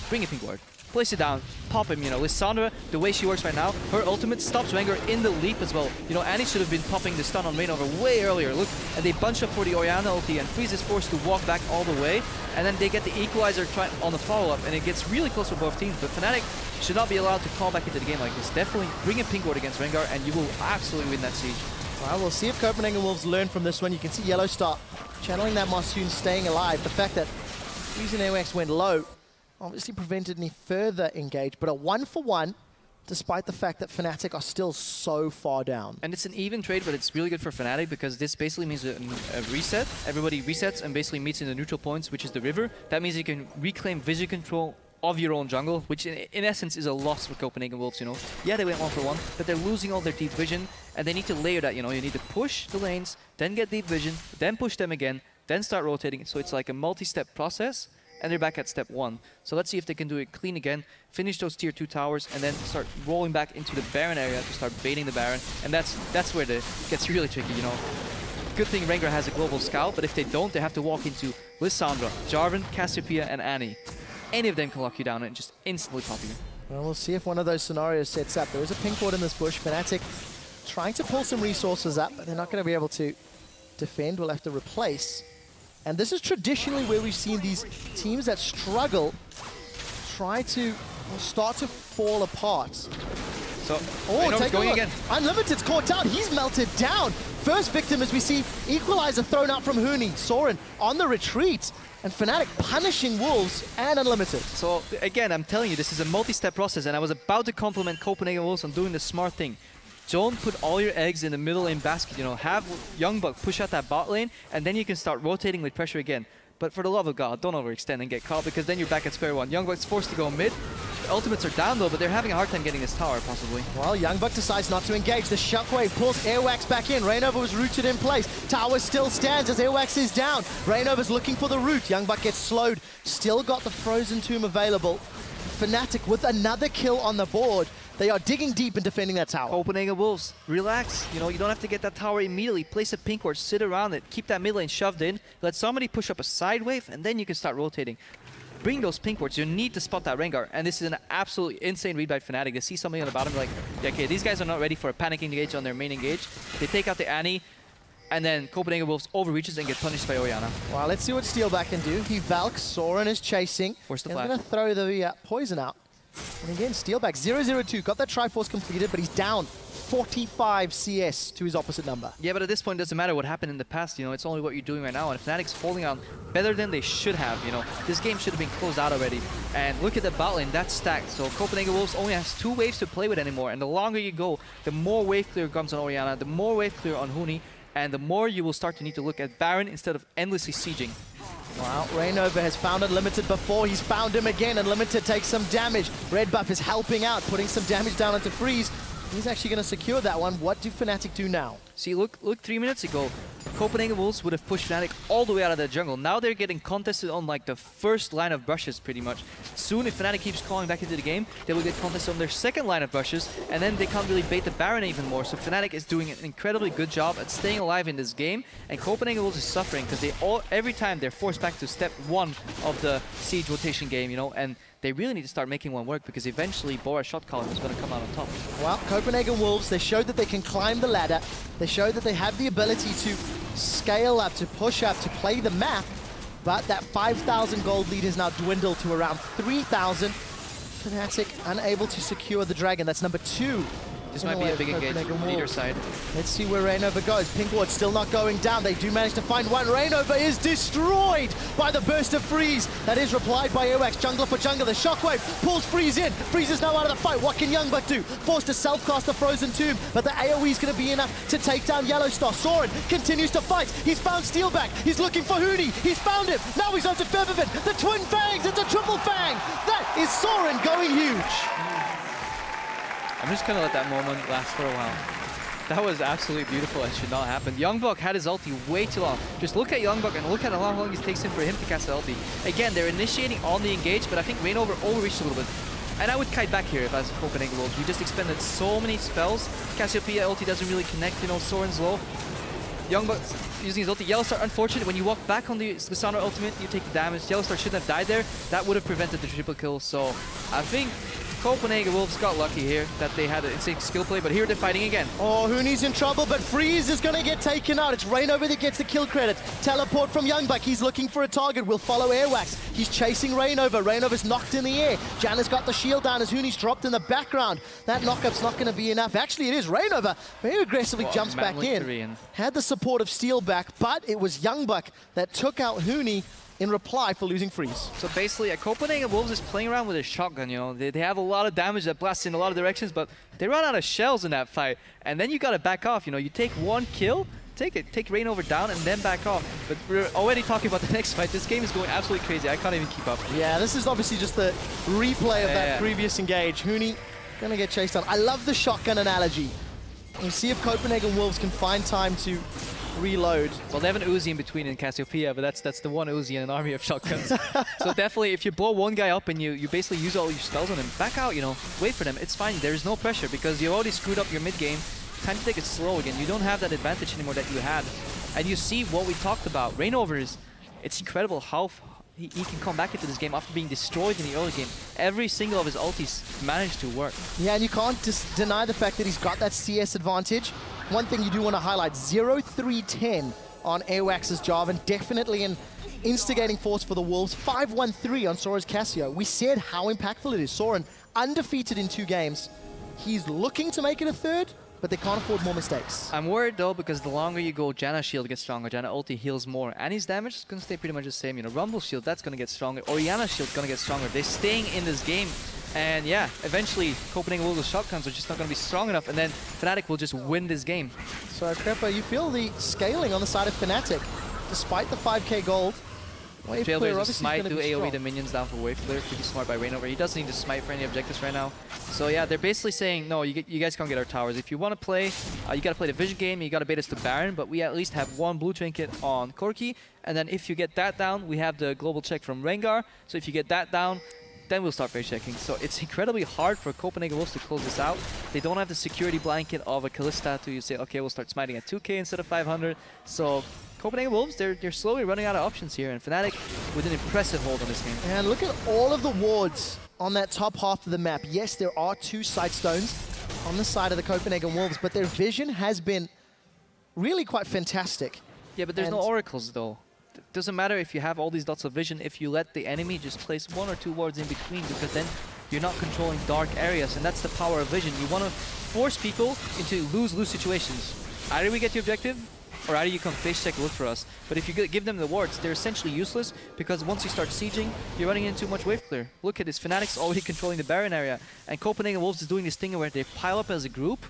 bring a pink ward. Place it down, pop him, you know. Lissandra, the way she works right now, her ultimate stops Rengar in the leap as well. You know, Annie should have been popping the stun on Reignover way earlier. Look, and they bunch up for the Orianna ulti, and Freeze is forced to walk back all the way, and then they get the equalizer on the follow-up, and it gets really close for both teams. But Fnatic should not be allowed to call back into the game like this. Definitely bring a pink ward against Rengar, and you will absolutely win that siege. Well, we'll see if Copenhagen Wolves learn from this one. You can see YellowStar channeling that Monsoon, staying alive. The fact that Freeze and Airwaks went low obviously prevented any further engage, but a 1-for-1, despite the fact that Fnatic are still so far down. And it's an even trade, but it's really good for Fnatic because this basically means a reset. Everybody resets and basically meets in the neutral points, which is the river. That means you can reclaim vision control of your own jungle, which in essence is a loss for Copenhagen Wolves, you know. Yeah, they went 1-for-1, but they're losing all their deep vision, and they need to layer that, you know. You need to push the lanes, then get deep vision, then push them again, then start rotating. So it's like a multi-step process, and they're back at step 1. So let's see if they can do it clean again, finish those tier 2 towers, and then start rolling back into the Baron area to start baiting the Baron. And that's where it gets really tricky, you know. Good thing Rengar has a global scout, but if they don't, they have to walk into Lissandra, Jarvan, Cassiopeia, and Annie. Any of them can lock you down and just instantly pop you. Well, we'll see if one of those scenarios sets up. There is a pink ward in this bush. Fnatic trying to pull some resources up, but they're not going to be able to defend. We'll have to replace. And this is traditionally where we've seen these teams that struggle try to start to fall apart. So, take going again. Unlimited's caught out. He's melted down. First victim as we see equalizer thrown out from Huni. Soren on the retreat. And Fnatic punishing Wolves and Unlimited. So, again, I'm telling you, this is a multi-step process, and I was about to compliment Copenhagen Wolves on doing the smart thing. Don't put all your eggs in the middle lane basket, you know. Have YoungBuck push out that bot lane, and then you can start rotating with pressure again. But for the love of God, don't overextend and get caught, because then you're back at square one. YoungBuck's forced to go mid. The ultimates are down though, but they're having a hard time getting this tower, possibly. Well, YoungBuck decides not to engage. The Shockwave pulls Airwaks back in. Reignover was rooted in place. Tower still stands as Airwaks is down. Reignover's looking for the root. YoungBuck gets slowed. Still got the Frozen Tomb available. Fnatic with another kill on the board. They are digging deep and defending that tower. Copenhagen Wolves, relax. You know, you don't have to get that tower immediately. Place a pink ward, sit around it, keep that mid lane shoved in, let somebody push up a side wave, and then you can start rotating. Bring those pink wards. You need to spot that Rengar, and this is an absolutely insane read by Fnatic. They see something on the bottom, like, yeah, okay, these guys are not ready for a panic engage on their main engage. They take out the Annie, and then Copenhagen Wolves overreaches and get punished by Orianna. Well, let's see what Steelback can do. He Valks, Soren is chasing. Force the He's flag. going to throw the poison out. And again, Steelback 0-0-2, got that Triforce completed, but he's down 45 CS to his opposite number. Yeah, but at this point, it doesn't matter what happened in the past, you know, it's only what you're doing right now, and Fnatic's holding on better than they should have, you know. This game should have been closed out already. And look at the bot lane, that's stacked. So Copenhagen Wolves only has 2 waves to play with anymore, and the longer you go, the more wave clear comes on Orianna, the more wave clear on Huni, and the more you will start to need to look at Baron instead of endlessly sieging. Wow, Reignover has found Unlimited before. He's found him again. Unlimited takes some damage. Red buff is helping out, putting some damage down onto Freeze. He's actually going to secure that one. What do Fnatic do now? See, look 3 minutes ago, Copenhagen Wolves would have pushed Fnatic all the way out of the jungle. Now they're getting contested on like the first line of brushes pretty much. Soon, if Fnatic keeps calling back into the game, they will get contested on their second line of brushes, and then they can't really bait the Baron even more. So Fnatic is doing an incredibly good job at staying alive in this game, and Copenhagen Wolves is suffering because every time they're forced back to step 1 of the siege rotation game, you know, and they really need to start making one work because eventually Bora's shot column is going to come out on top. Well, Copenhagen Wolves, they showed that they can climb the ladder. They showed that they have the ability to scale up, to push up, to play the map. But that 5,000 gold lead has now dwindled to around 3,000. Fnatic unable to secure the dragon. That's number 2 This might be a big engage from leader side. Let's see where Reignover goes. Pink Ward still not going down. They do manage to find one. Reignover is destroyed by the burst of freeze. That is replied by Airwaks. Jungler for jungler. The shockwave pulls Freeze in. Freeze is now out of the fight. What can YoungBuck do? Forced to self-cast the Frozen Tomb, but the AoE is going to be enough to take down YellowStar. Soren continues to fight. He's found Steelback. He's looking for Huni. He's found him. Now he's on to Febiven. The Twin Fangs. It's a triple fang. That is Soren going huge. I'm just gonna let that moment last for a while. That was absolutely beautiful. It should not happen. YoungBuck had his ulti way too long. Just look at YoungBuck and look at how long it takes him for him to cast the ulti. Again, they're initiating on the engage, but I think Reignover overreached a little bit. And I would kite back here if I was Copenhagen Wolves. We just expended so many spells. Cassiopeia ulti doesn't really connect, you know, Soren's low. YoungBuck using his ulti. YellowStar, unfortunate, when you walk back on the Lissandra ultimate, you take the damage. YellowStar shouldn't have died there. That would have prevented the triple kill. So I think Copenhagen Wolves got lucky here that they had an insane skill play, but here they're fighting again. Oh, Huni's in trouble, but Freeze is going to get taken out. It's Reignover that gets the kill credit. Teleport from YoungBuck. He's looking for a target. Will follow Airwaks. He's chasing Reignover. Reignover's knocked in the air. Janna's got the shield down as Huni's dropped in the background. That knockup's not going to be enough. Actually, it is Reignover. Very aggressively jumps back in. Had the support of Steelback, but it was YoungBuck that took out Huni in reply for losing Freeze. So basically, Copenhagen Wolves is playing around with a shotgun, you know. They have a lot of damage that blasts in a lot of directions, but they run out of shells in that fight. And then you gotta back off, you know. You take one kill, take Reignover down, and then back off. But we're already talking about the next fight. This game is going absolutely crazy. I can't even keep up. Yeah, this is obviously just the replay of that previous engage. Huni gonna get chased down. I love the shotgun analogy. We'll see if Copenhagen Wolves can find time to reload. Well, they have an Uzi in between in Cassiopeia, but that's the one Uzi in an army of shotguns. So definitely, if you blow one guy up and you basically use all your spells on him, back out, you know, wait for them. It's fine. There is no pressure because you already screwed up your mid game. Time to take it slow again. You don't have that advantage anymore that you had. And you see what we talked about. Reignover is, it's incredible how he can come back into this game after being destroyed in the early game. Every single of his ultis managed to work. Yeah, and you can't just deny the fact that he's got that CS advantage. One thing you do want to highlight, 0-3-10 on Airwaks' Jarvan. Definitely an instigating force for the Wolves. 5-1-3 on Soren's Cassio. We said how impactful it is. Soren, undefeated in 2 games. He's looking to make it a third, but they can't afford more mistakes. I'm worried though, because the longer you go, Janna's shield gets stronger, Janna ulti heals more, and his damage is going to stay pretty much the same. You know, Rumble's shield, that's going to get stronger. Orianna's shield going to get stronger. They're staying in this game. And yeah, eventually Copenhagen Wolves' shotguns are just not going to be strong enough, and then Fnatic will just win this game. So Krepo, you feel the scaling on the side of Fnatic, despite the 5k gold. Trailblazers smite to AoE the minions down for wave clear. Pretty smart by Reignover. He doesn't need to smite for any objectives right now. So yeah, they're basically saying, no, you guys can't get our towers. If you want to play, you got to play the vision game. You got to bait us to Baron, but we at least have 1 blue trinket on Corki. And then if you get that down, we have the global check from Rengar. So if you get that down, then we'll start phase checking. So it's incredibly hard for Copenhagen Wolves to close this out. They don't have the security blanket of a Kalista to say, okay, we'll start smiting at 2k instead of 500. So Copenhagen Wolves, they're slowly running out of options here, and Fnatic with an impressive hold on this game. And look at all of the wards on that top half of the map. Yes, there are 2 sight stones on the side of the Copenhagen Wolves, but their vision has been really quite fantastic. Yeah, but there's no oracles though. It doesn't matter if you have all these dots of vision if you let the enemy just place 1 or 2 wards in between, because then you're not controlling dark areas, and that's the power of vision. You want to force people into lose-lose situations. Either we get the objective, or either you come face check, look for us. But if you give them the wards, they're essentially useless, because once you start sieging, you're running into too much wave clear. Look at this, Fnatic's already controlling the Baron area, and Copenhagen Wolves is doing this thing where they pile up as a group,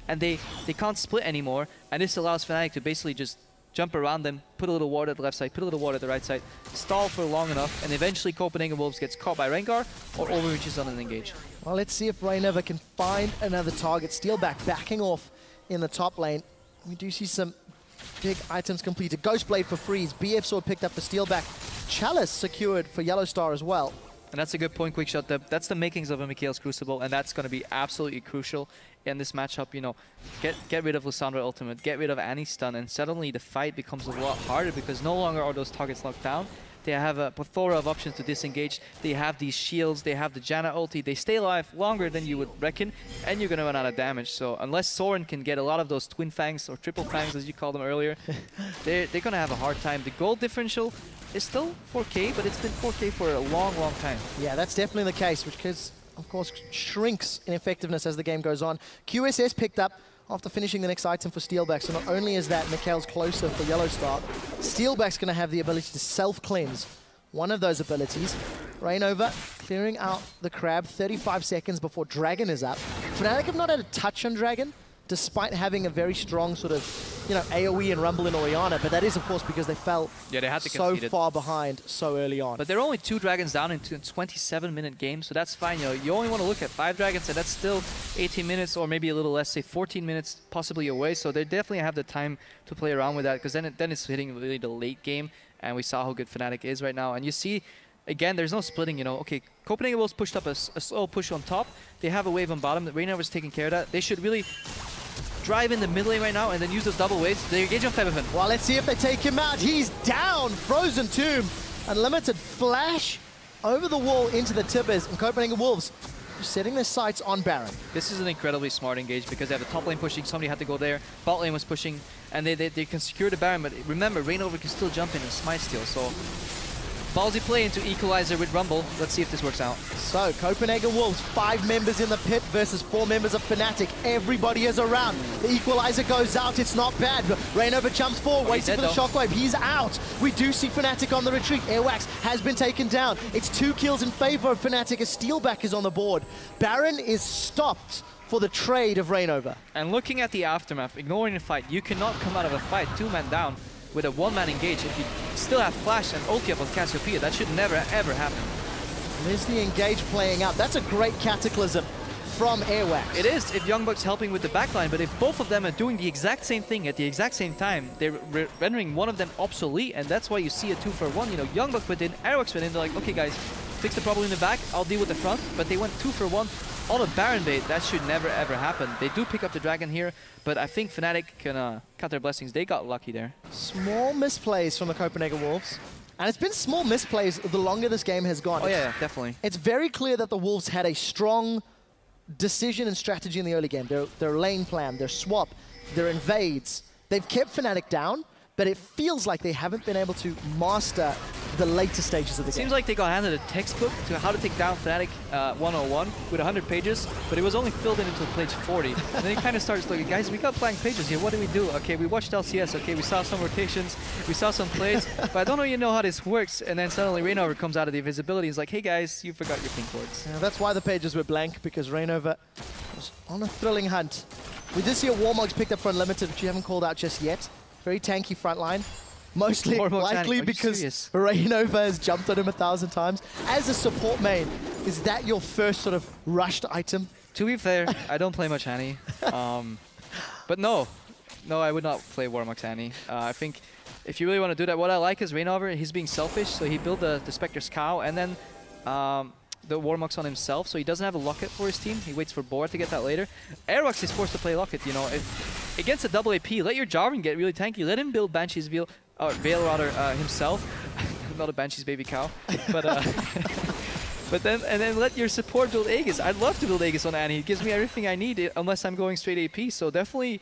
and they can't split anymore, and this allows Fnatic to basically just jump around them, put a little ward at the left side, put a little ward at the right side, stall for long enough, and eventually Copenhagen Wolves gets caught by Rengar or overreaches on an engage. Well, let's see if Reignover can find another target. Steelback backing off in the top lane. We do see some big items completed. Ghostblade for Freeze, BF Sword picked up for Steelback, Chalice secured for YellowStar as well. And that's a good point, QuickShot. That's the makings of a Mikhail's Crucible, and that's going to be absolutely crucial in this matchup. You know, get rid of Lissandra ultimate, get rid of Annie's stun, and suddenly the fight becomes a lot harder because no longer are those targets locked down. They have a plethora of options to disengage. They have these shields, they have the Janna ulti. They stay alive longer than you would reckon, and you're going to run out of damage. So unless Soren can get a lot of those twin fangs, or triple fangs as you called them earlier, they're going to have a hard time. The gold differential is still 4k, but it's been 4k for a long, long time. Yeah, that's definitely the case, because of course, shrinks in effectiveness as the game goes on. QSS picked up after finishing the next item for Steelback, so not only is that Mikhail's closer for YellowStar, Steelback's going to have the ability to self-cleanse one of those abilities. Reignover clearing out the crab 35 seconds before Dragon is up. Fnatic have not had a touch on Dragon, despite having a very strong sort of, you know, AoE and Rumble in Orianna, but that is, of course, because they fell they had to so far behind so early on. But they're only 2 dragons down into a 27-minute game, so that's fine. You know, you only want to look at 5 dragons, and that's still 18 minutes or maybe a little less, say 14 minutes possibly away. So they definitely have the time to play around with that, because then it's hitting really the late game, and we saw how good Fnatic is right now. And you see, again, there's no splitting, you know. Okay, Copenhagen Wolves pushed up a slow push on top. They have a wave on bottom. Reignover's taking care of that. They should really drive in the mid lane right now and then use those double waves. They engage on Febiven. Well, let's see if they take him out. He's down. Frozen Tomb. Unlimited flash over the wall into the Tibbers. And Copenhagen Wolves setting their sights on Baron. This is an incredibly smart engage because they have the top lane pushing. Somebody had to go there. Bot lane was pushing. And they can secure the Baron. But remember, Reignover can still jump in and smite steal. So ballsy play into Equalizer with Rumble. Let's see if this works out. So, Copenhagen Wolves, 5 members in the pit versus 4 members of Fnatic. Everybody is around. The Equalizer goes out. It's not bad. Reignover jumps forward, waiting for the shockwave. He's out. We do see Fnatic on the retreat. Airwaks has been taken down. It's 2 kills in favor of Fnatic as Steelback is on the board. Baron is stopped for the trade of Reignover. And looking at the aftermath, ignoring the fight, you cannot come out of a fight 2-man down with a 1-man engage if you still have flash and ulti up on Cassiopeia. That should never, ever happen. There's the engage playing out. That's a great cataclysm from Airwaks. It is, if YoungBuck's helping with the backline, but if both of them are doing the exact same thing at the exact same time, they're rendering one of them obsolete, and that's why you see a 2-for-1. You know, YoungBuck went in, Airwaks went in, they're like, okay guys, fix the problem in the back, I'll deal with the front, but they went 2-for-1 on a Baron bait. That should never, ever happen. They do pick up the Dragon here, but I think Fnatic can count their blessings. They got lucky there. Small misplays from the Copenhagen Wolves. And it's been small misplays the longer this game has gone. Oh yeah, definitely. It's very clear that the Wolves had a strong decision and strategy in the early game. Their lane plan, their swap, their invades. They've kept Fnatic down, but it feels like they haven't been able to master the later stages of the game. Seems like they got handed a textbook to how to take down Fnatic 101 with 100 pages, but it was only filled in until page 40. And then it kind of starts looking, guys, we got blank pages here, what do we do? Okay, we watched LCS, okay, we saw some rotations, we saw some plays, but I don't really know how this works. And then suddenly Reignover comes out of the invisibility, he's like, hey guys, you forgot your pink words. Yeah, that's why the pages were blank, because Reignover was on a thrilling hunt. We did see a Warmog's picked up for Unlimited, which you haven't called out just yet. Very tanky front line. Mostly likely because Reignover has jumped on him 1,000 times. As a support main, is that your first sort of rushed item? To be fair, I don't play much Huni. But no, I would not play Warmox Huni. I think if you really want to do that, what I like is Reignover, he's being selfish, so he built the Spectre's Cow and then the Warmox on himself, so he doesn't have a Locket for his team. He waits for Boar to get that later. Airwaks is forced to play Locket, you know. Against a double AP, let your Jarvan get really tanky. Let him build Banshee's Veil rather himself. Not a Banshee's baby cow. But but then let your support build Aegis. I'd love to build Aegis on Annie. It gives me everything I need unless I'm going straight AP. So definitely,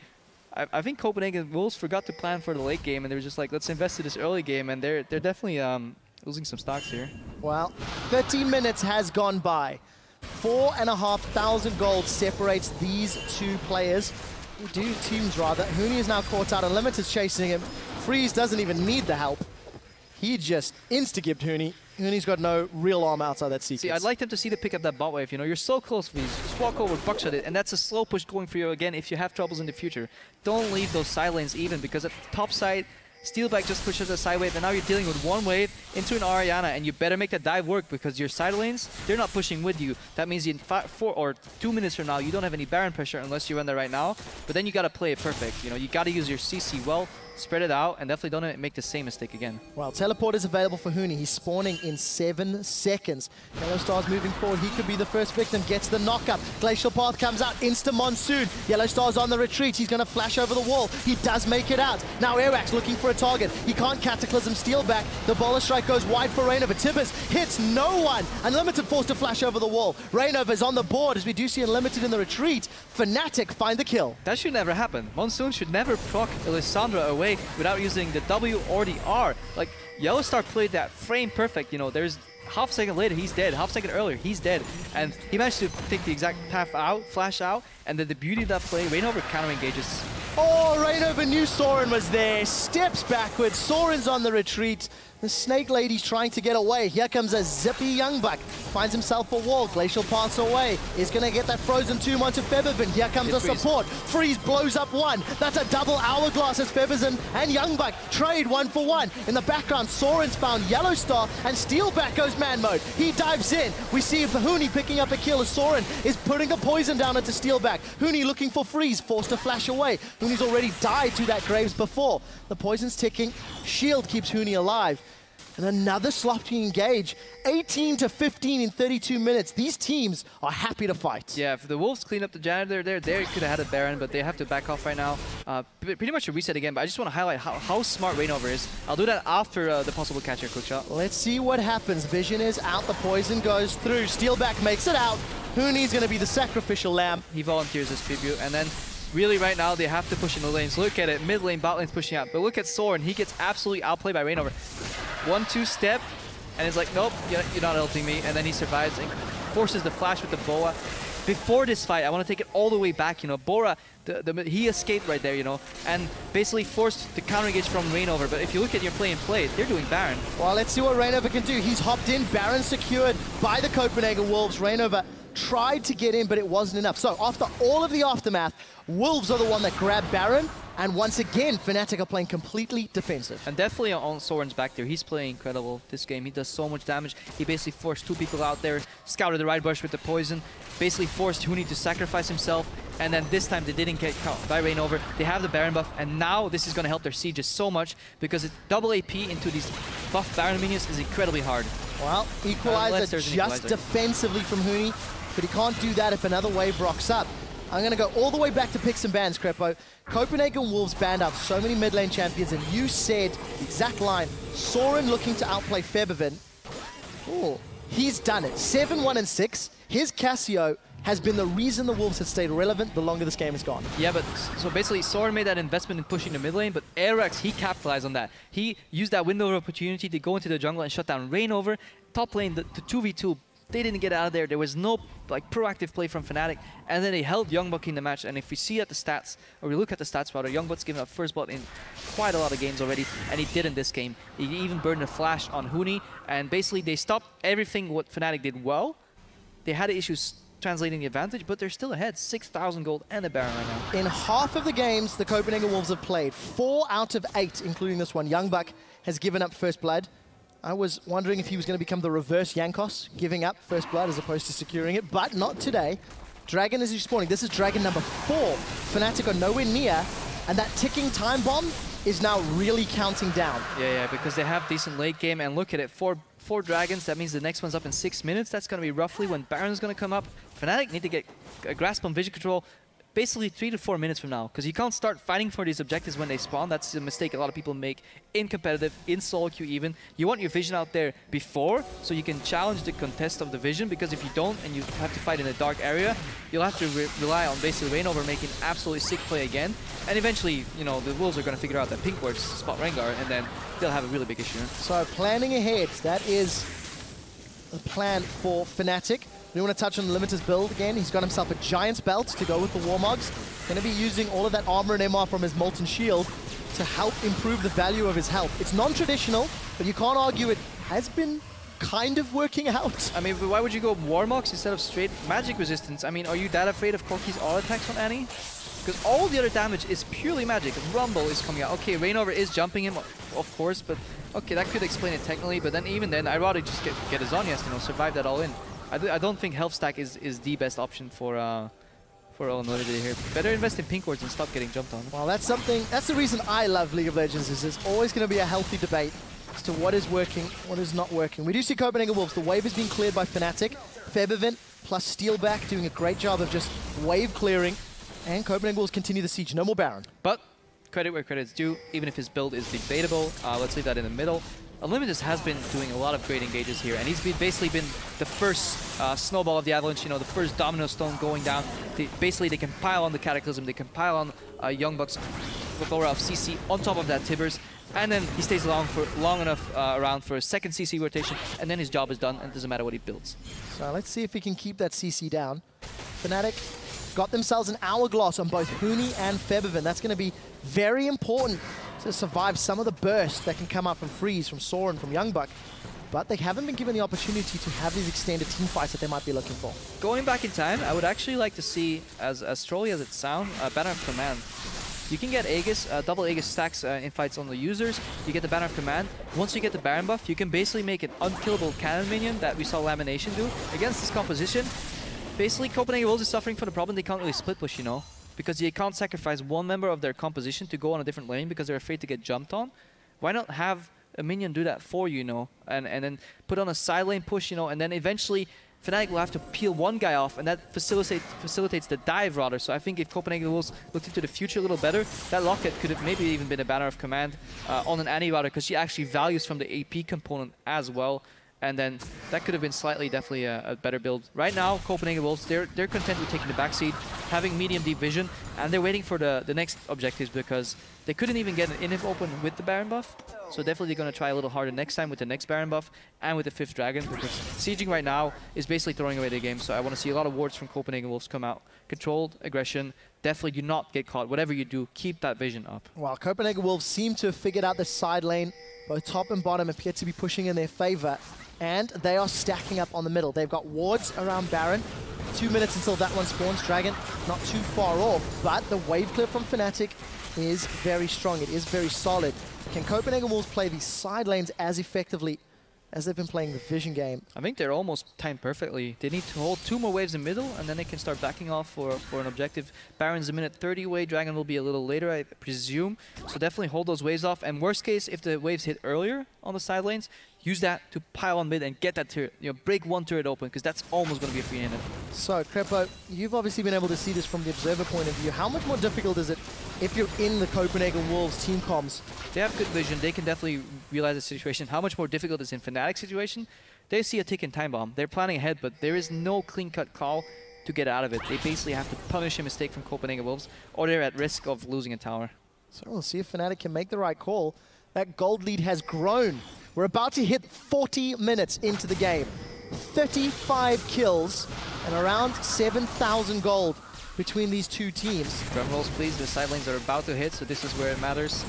I think Copenhagen Wolves forgot to plan for the late game, and they were just like, let's invest in this early game, and they're definitely losing some stocks here. Well, 13 minutes has gone by. 4,500 gold separates these two players. Teams rather. Huni is now caught out. Unlimited's chasing him. Freeze doesn't even need the help. He just insta-gibbed Huni. Huni's got no real arm outside that sequence. See, I'd like them to see to pick up that bot wave. You know, you're so close, please. Just walk over, buckshot it, and that's a slow push going for you again if you have troubles in the future. Don't leave those side lanes even, because at the top side, Steelback just pushes a side wave, and now you're dealing with one wave into an Orianna, and you better make that dive work, because your side lanes, they're not pushing with you. That means in 4 or 2 minutes from now, you don't have any Baron pressure unless you run there right now, but then you gotta play it perfect. You know, you gotta use your CC well, spread it out, and definitely don't make the same mistake again. Well, teleport is available for Huni. He's spawning in 7 seconds. YellowStar's moving forward. He could be the first victim. Gets the knockup. Glacial Path comes out. Insta Monsoon. YellowStar's on the retreat. He's going to flash over the wall. He does make it out. Now Airwaks looking for a target. He can't Cataclysm Steelback. The Bola Strike goes wide for Reignover. Tibbers hits no one. Unlimited forced to flash over the wall. Reignover's on the board as we do see Unlimited in the retreat. Fnatic find the kill. That should never happen. Monsoon should never proc Lissandra away away without using the W or the R. Like, YellowStar played that frame perfect, you know, there's half second later, he's dead. Half second earlier, he's dead. And he managed to take the exact path out, flash out, and then the beauty of that play, Reignover counter engages. Oh, Reignover knew Soren was there, steps backwards, Soren's on the retreat. The Snake Lady's trying to get away. Here comes a zippy YoungBuck. Finds himself a wall. Glacial pass away. Is going to get that frozen tomb onto Febiven. Here comes a support. Freeze blows up one. That's a double hourglass as Febiven and YoungBuck trade 1-for-1. In the background, Soren's found YellowStar and Steelback goes man mode. He dives in. We see Huni picking up a kill as Soren is putting a poison down into Steelback. Huni looking for freeze, forced to flash away. Huni's already died to that Graves before. The poison's ticking. Shield keeps Huni alive. And another sloppy engage. 18 to 15 in 32 minutes. These teams are happy to fight. Yeah, if the Wolves clean up the janitor there, they could have had a Baron, but they have to back off right now. Pretty much a reset again, but I just want to highlight how smart Reignover is. I'll do that after the possible catcher quick shot. Let's see what happens. Vision is out, the poison goes through. Steelback makes it out. Huni's going to be the sacrificial lamb. He volunteers his tribute, and then really right now they have to push in the lanes. Look at it, mid lane, bot lane's pushing out. But look at Soren, he gets absolutely outplayed by Reignover. 1-2 step, and it's like, nope, you're not ulting me. And then he survives and forces the flash with the boa. Before this fight, I want to take it all the way back, you know. Bora, he escaped right there, you know, and basically forced the counter engage from Reignover. But if you look at your play and play, they're doing Baron. Well, let's see what Reignover can do. He's hopped in, Baron secured by the Copenhagen Wolves. Reignover tried to get in, but it wasn't enough. So after all of the aftermath, Wolves are the one that grabbed Baron. And once again, Fnatic are playing completely defensive. And definitely on Soren's back there. He's playing incredible this game. He does so much damage. He basically forced two people out there, scouted the right bush with the poison, basically forced Huni to sacrifice himself. And then this time they didn't get caught by Reignover. They have the Baron buff, and now this is going to help their sieges so much because it's double AP into these buff Baron minions is incredibly hard. Well, equalizer just defensively from Huni, but he can't do that if another wave rocks up. I'm going to go all the way back to picks and bans, Krepo. Copenhagen Wolves banned out so many mid lane champions, and you said the exact line, Soren looking to outplay Febiven. Oh, he's done it. 7-1-6. His Cassio has been the reason the Wolves have stayed relevant the longer this game has gone. Yeah, but so basically Soren made that investment in pushing the mid lane, but Airwaks, he capitalized on that. He used that window of opportunity to go into the jungle and shut down Reignover. Top lane, the 2v2, they didn't get out of there. There was no like proactive play from Fnatic, and then they held YoungBuck in the match. And if we see at the stats, or we look at the stats rather, YoungBuck's given up first blood in quite a lot of games already, and he did in this game. He even burned a flash on Huni, and basically they stopped everything what Fnatic did well. They had issues translating the advantage, but they're still ahead. 6,000 gold and a Baron right now. In half of the games the Copenhagen Wolves have played, 4 out of 8, including this one, YoungBuck has given up first blood. I was wondering if he was going to become the reverse Yankos, giving up first blood as opposed to securing it, but not today. Dragon is respawning. This is Dragon number 4. Fnatic are nowhere near, and that ticking time bomb is now really counting down. Yeah, because they have decent late game, and look at it, four Dragons, that means the next one's up in 6 minutes. That's going to be roughly when Baron's going to come up. Fnatic need to get a grasp on vision control basically 3 to 4 minutes from now, because you can't start fighting for these objectives when they spawn. That's a mistake a lot of people make in competitive, in solo queue even. You want your vision out there before, so you can challenge the contest of the vision, because if you don't and you have to fight in a dark area, you'll have to rely on basically Reignover making absolutely sick play again. And eventually, you know, the Wolves are going to figure out that pink words spot Rengar, and then they'll have a really big issue. So planning ahead, that is the plan for Fnatic. We want to touch on the Limiter's build again. He's got himself a Giant's Belt to go with the Warmogs. Going to be using all of that armor and MR from his Molten Shield to help improve the value of his health. It's non-traditional, but you can't argue it has been kind of working out. I mean, why would you go Warmogs instead of straight magic resistance? I mean, are you that afraid of Corki's all attacks on Annie? Because all the other damage is purely magic. Rumble is coming out. Okay, Reignover is jumping him, of course, but okay, that could explain it technically, but then even then, I'd rather just get a Zhonya's, you know, survive that all in. I don't think health stack is the best option for Unlimited here. Better invest in pink wards and stop getting jumped on. Well, that's the reason I love League of Legends, is there's always going to be a healthy debate as to what is working, what is not working. We do see Copenhagen Wolves. The wave has been cleared by Fnatic. Febiven plus Steelback doing a great job of just wave clearing. And Copenhagen Wolves continue the siege. No more Baron. But credit where credit's due, even if his build is debatable. Let's leave that in the middle. Unlimited has been doing a lot of great engages here, and he's basically been the first snowball of the avalanche, you know, the first domino stone going down. Basically, they can pile on the Cataclysm, they can pile on YoungBuck's plethora of CC on top of that Tibbers, and then he stays long enough around for a second CC rotation, and then his job is done, and it doesn't matter what he builds. So let's see if he can keep that CC down. Fnatic got themselves an hourglass on both Huni and Febiven. That's going to be very important to survive some of the burst that can come out from Freeze, from Soren, from YoungBuck. But they haven't been given the opportunity to have these extended team fights that they might be looking for. Going back in time, I would actually like to see, as trolly as it sounds, a Banner of Command. You can get Aegis, double Aegis stacks in fights on the users. You get the Banner of Command. Once you get the Baron buff, you can basically make an unkillable cannon minion that we saw Lamination do against this composition. Basically, Copenhagen Wolves is suffering from the problem they can't really split push, you know, because they can't sacrifice one member of their composition to go on a different lane because they're afraid to get jumped on. Why not have a minion do that for you, you know, and then put on a side lane push, you know, and then eventually Fnatic will have to peel one guy off, and that facilitates the dive rather. So I think if Copenhagen Wolves looked into the future a little better, that Locket could have maybe even been a Banner of Command on an Annie router, because she actually values from the AP component as well. And then that could have been definitely a better build. Right now, Copenhagen Wolves, they're content with taking the backseat, having medium deep vision, and they're waiting for the next objectives because they couldn't even get an inhib open with the Baron buff. So definitely they're going to try a little harder next time with the next Baron buff and with the 5th Dragon, because sieging right now is basically throwing away the game. So I want to see a lot of wards from Copenhagen Wolves come out. Controlled aggression. Definitely do not get caught. Whatever you do, keep that vision up. Well, Copenhagen Wolves seem to have figured out the side lane. Both top and bottom appear to be pushing in their favor. And they are stacking up on the middle. They've got wards around Baron. 2 minutes until that one spawns. Dragon not too far off, but the wave clip from Fnatic is very strong. It is very solid. Can Copenhagen Wolves play these side lanes as effectively as they've been playing the vision game? I think they're almost timed perfectly. They need to hold 2 more waves in middle, and then they can start backing off for an objective. Baron's a minute 30 away. Dragon will be a little later, I presume. So definitely hold those waves off. And worst case, if the waves hit earlier on the side lanes, use that to pile on mid and get that turret. You know, break one turret open, because that's almost going to be a free-handed. So, Krepo, you've obviously been able to see this from the observer point of view. How much more difficult is it if you're in the Copenhagen Wolves team comms? They have good vision. They can definitely realize the situation. How much more difficult is in Fnatic's situation? They see a ticking time bomb. They're planning ahead, but there is no clean-cut call to get out of it. They basically have to punish a mistake from Copenhagen Wolves, or they're at risk of losing a tower. So we'll see if Fnatic can make the right call. That gold lead has grown. We're about to hit 40 minutes into the game. 35 kills and around 7,000 gold between these two teams. Drum rolls, please. The side lanes are about to hit, so this is where it matters.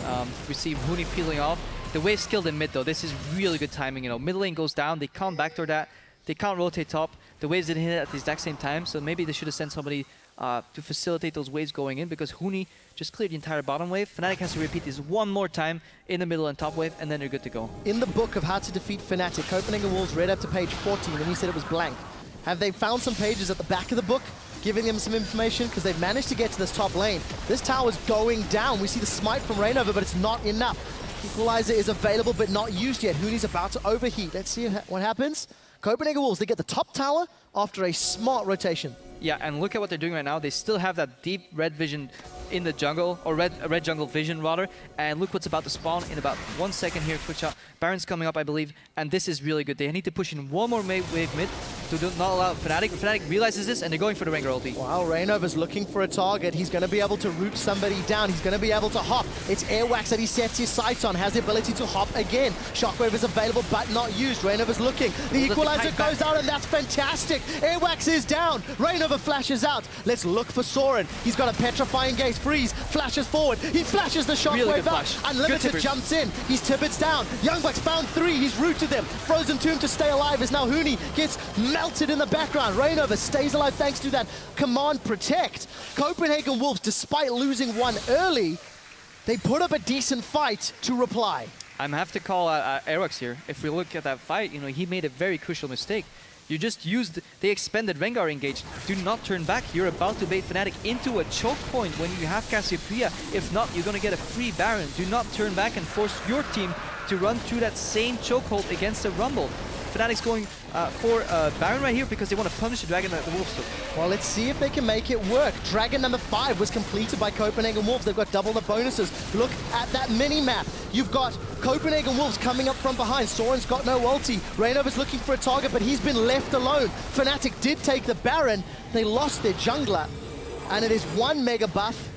We see Huni peeling off. The wave's killed in mid, though. This is really good timing. You know, mid lane goes down. They can't backdoor that. They can't rotate top. The waves didn't hit at the exact same time, so maybe they should have sent somebody to facilitate those waves going in, because Huni just cleared the entire bottom wave. Fnatic has to repeat this one more time in the middle and top wave, and then they're good to go. In the book of how to defeat Fnatic, Copenhagen Wolves read up to page 14, and he said it was blank. Have they found some pages at the back of the book giving them some information? Because they've managed to get to this top lane. This tower's going down. We see the smite from Reignover, but it's not enough. Equalizer is available, but not used yet. Huni's about to overheat. Let's see what happens. Copenhagen Wolves, they get the top tower after a smart rotation. Yeah, and look at what they're doing right now. They still have that deep red vision in the jungle, or red jungle vision rather, and look what's about to spawn in about 1 second here. QuickShot. Baron's coming up, I believe, and this is really good. They need to push in one more wave mid to not allow Fnatic. Fnatic realizes this, and they're going for the Rengar ulti. Wow, Reignover's looking for a target. He's going to be able to root somebody down. He's going to be able to hop. It's Airwaks that he sets his sights on, has the ability to hop again. Shockwave is available, but not used. Reignover's looking. The equalizer goes out, and that's fantastic. Airwaks is down. Reignover flashes out. Let's look for Soren. He's got a petrifying gaze. Freeze flashes forward. He flashes the shockwave out. Unlimited jumps in. He's Tibbets down. YoungBuck's found 3. He's rooted them. Frozen Tomb to stay alive as now Huni gets melted in the background. Reignover stays alive thanks to that command protect. Copenhagen Wolves, despite losing one early, they put up a decent fight to reply. I'm have to call Airwaks here. If we look at that fight, you know, he made a very crucial mistake. You just used the expended Rengar engage. Do not turn back. You're about to bait Fnatic into a choke point when you have Cassiopeia. If not, you're going to get a free Baron. Do not turn back and force your team to run through that same chokehold against a Rumble. Fnatic's going for Baron right here because they want to punish the Dragon that the Wolves took. Well, let's see if they can make it work. Dragon number 5 was completed by Copenhagen Wolves. They've got double the bonuses. Look at that mini-map. You've got Copenhagen Wolves coming up from behind. Soren's got no ulti. Reignover's looking for a target, but he's been left alone. Fnatic did take the Baron. They lost their jungler. And it is one mega buff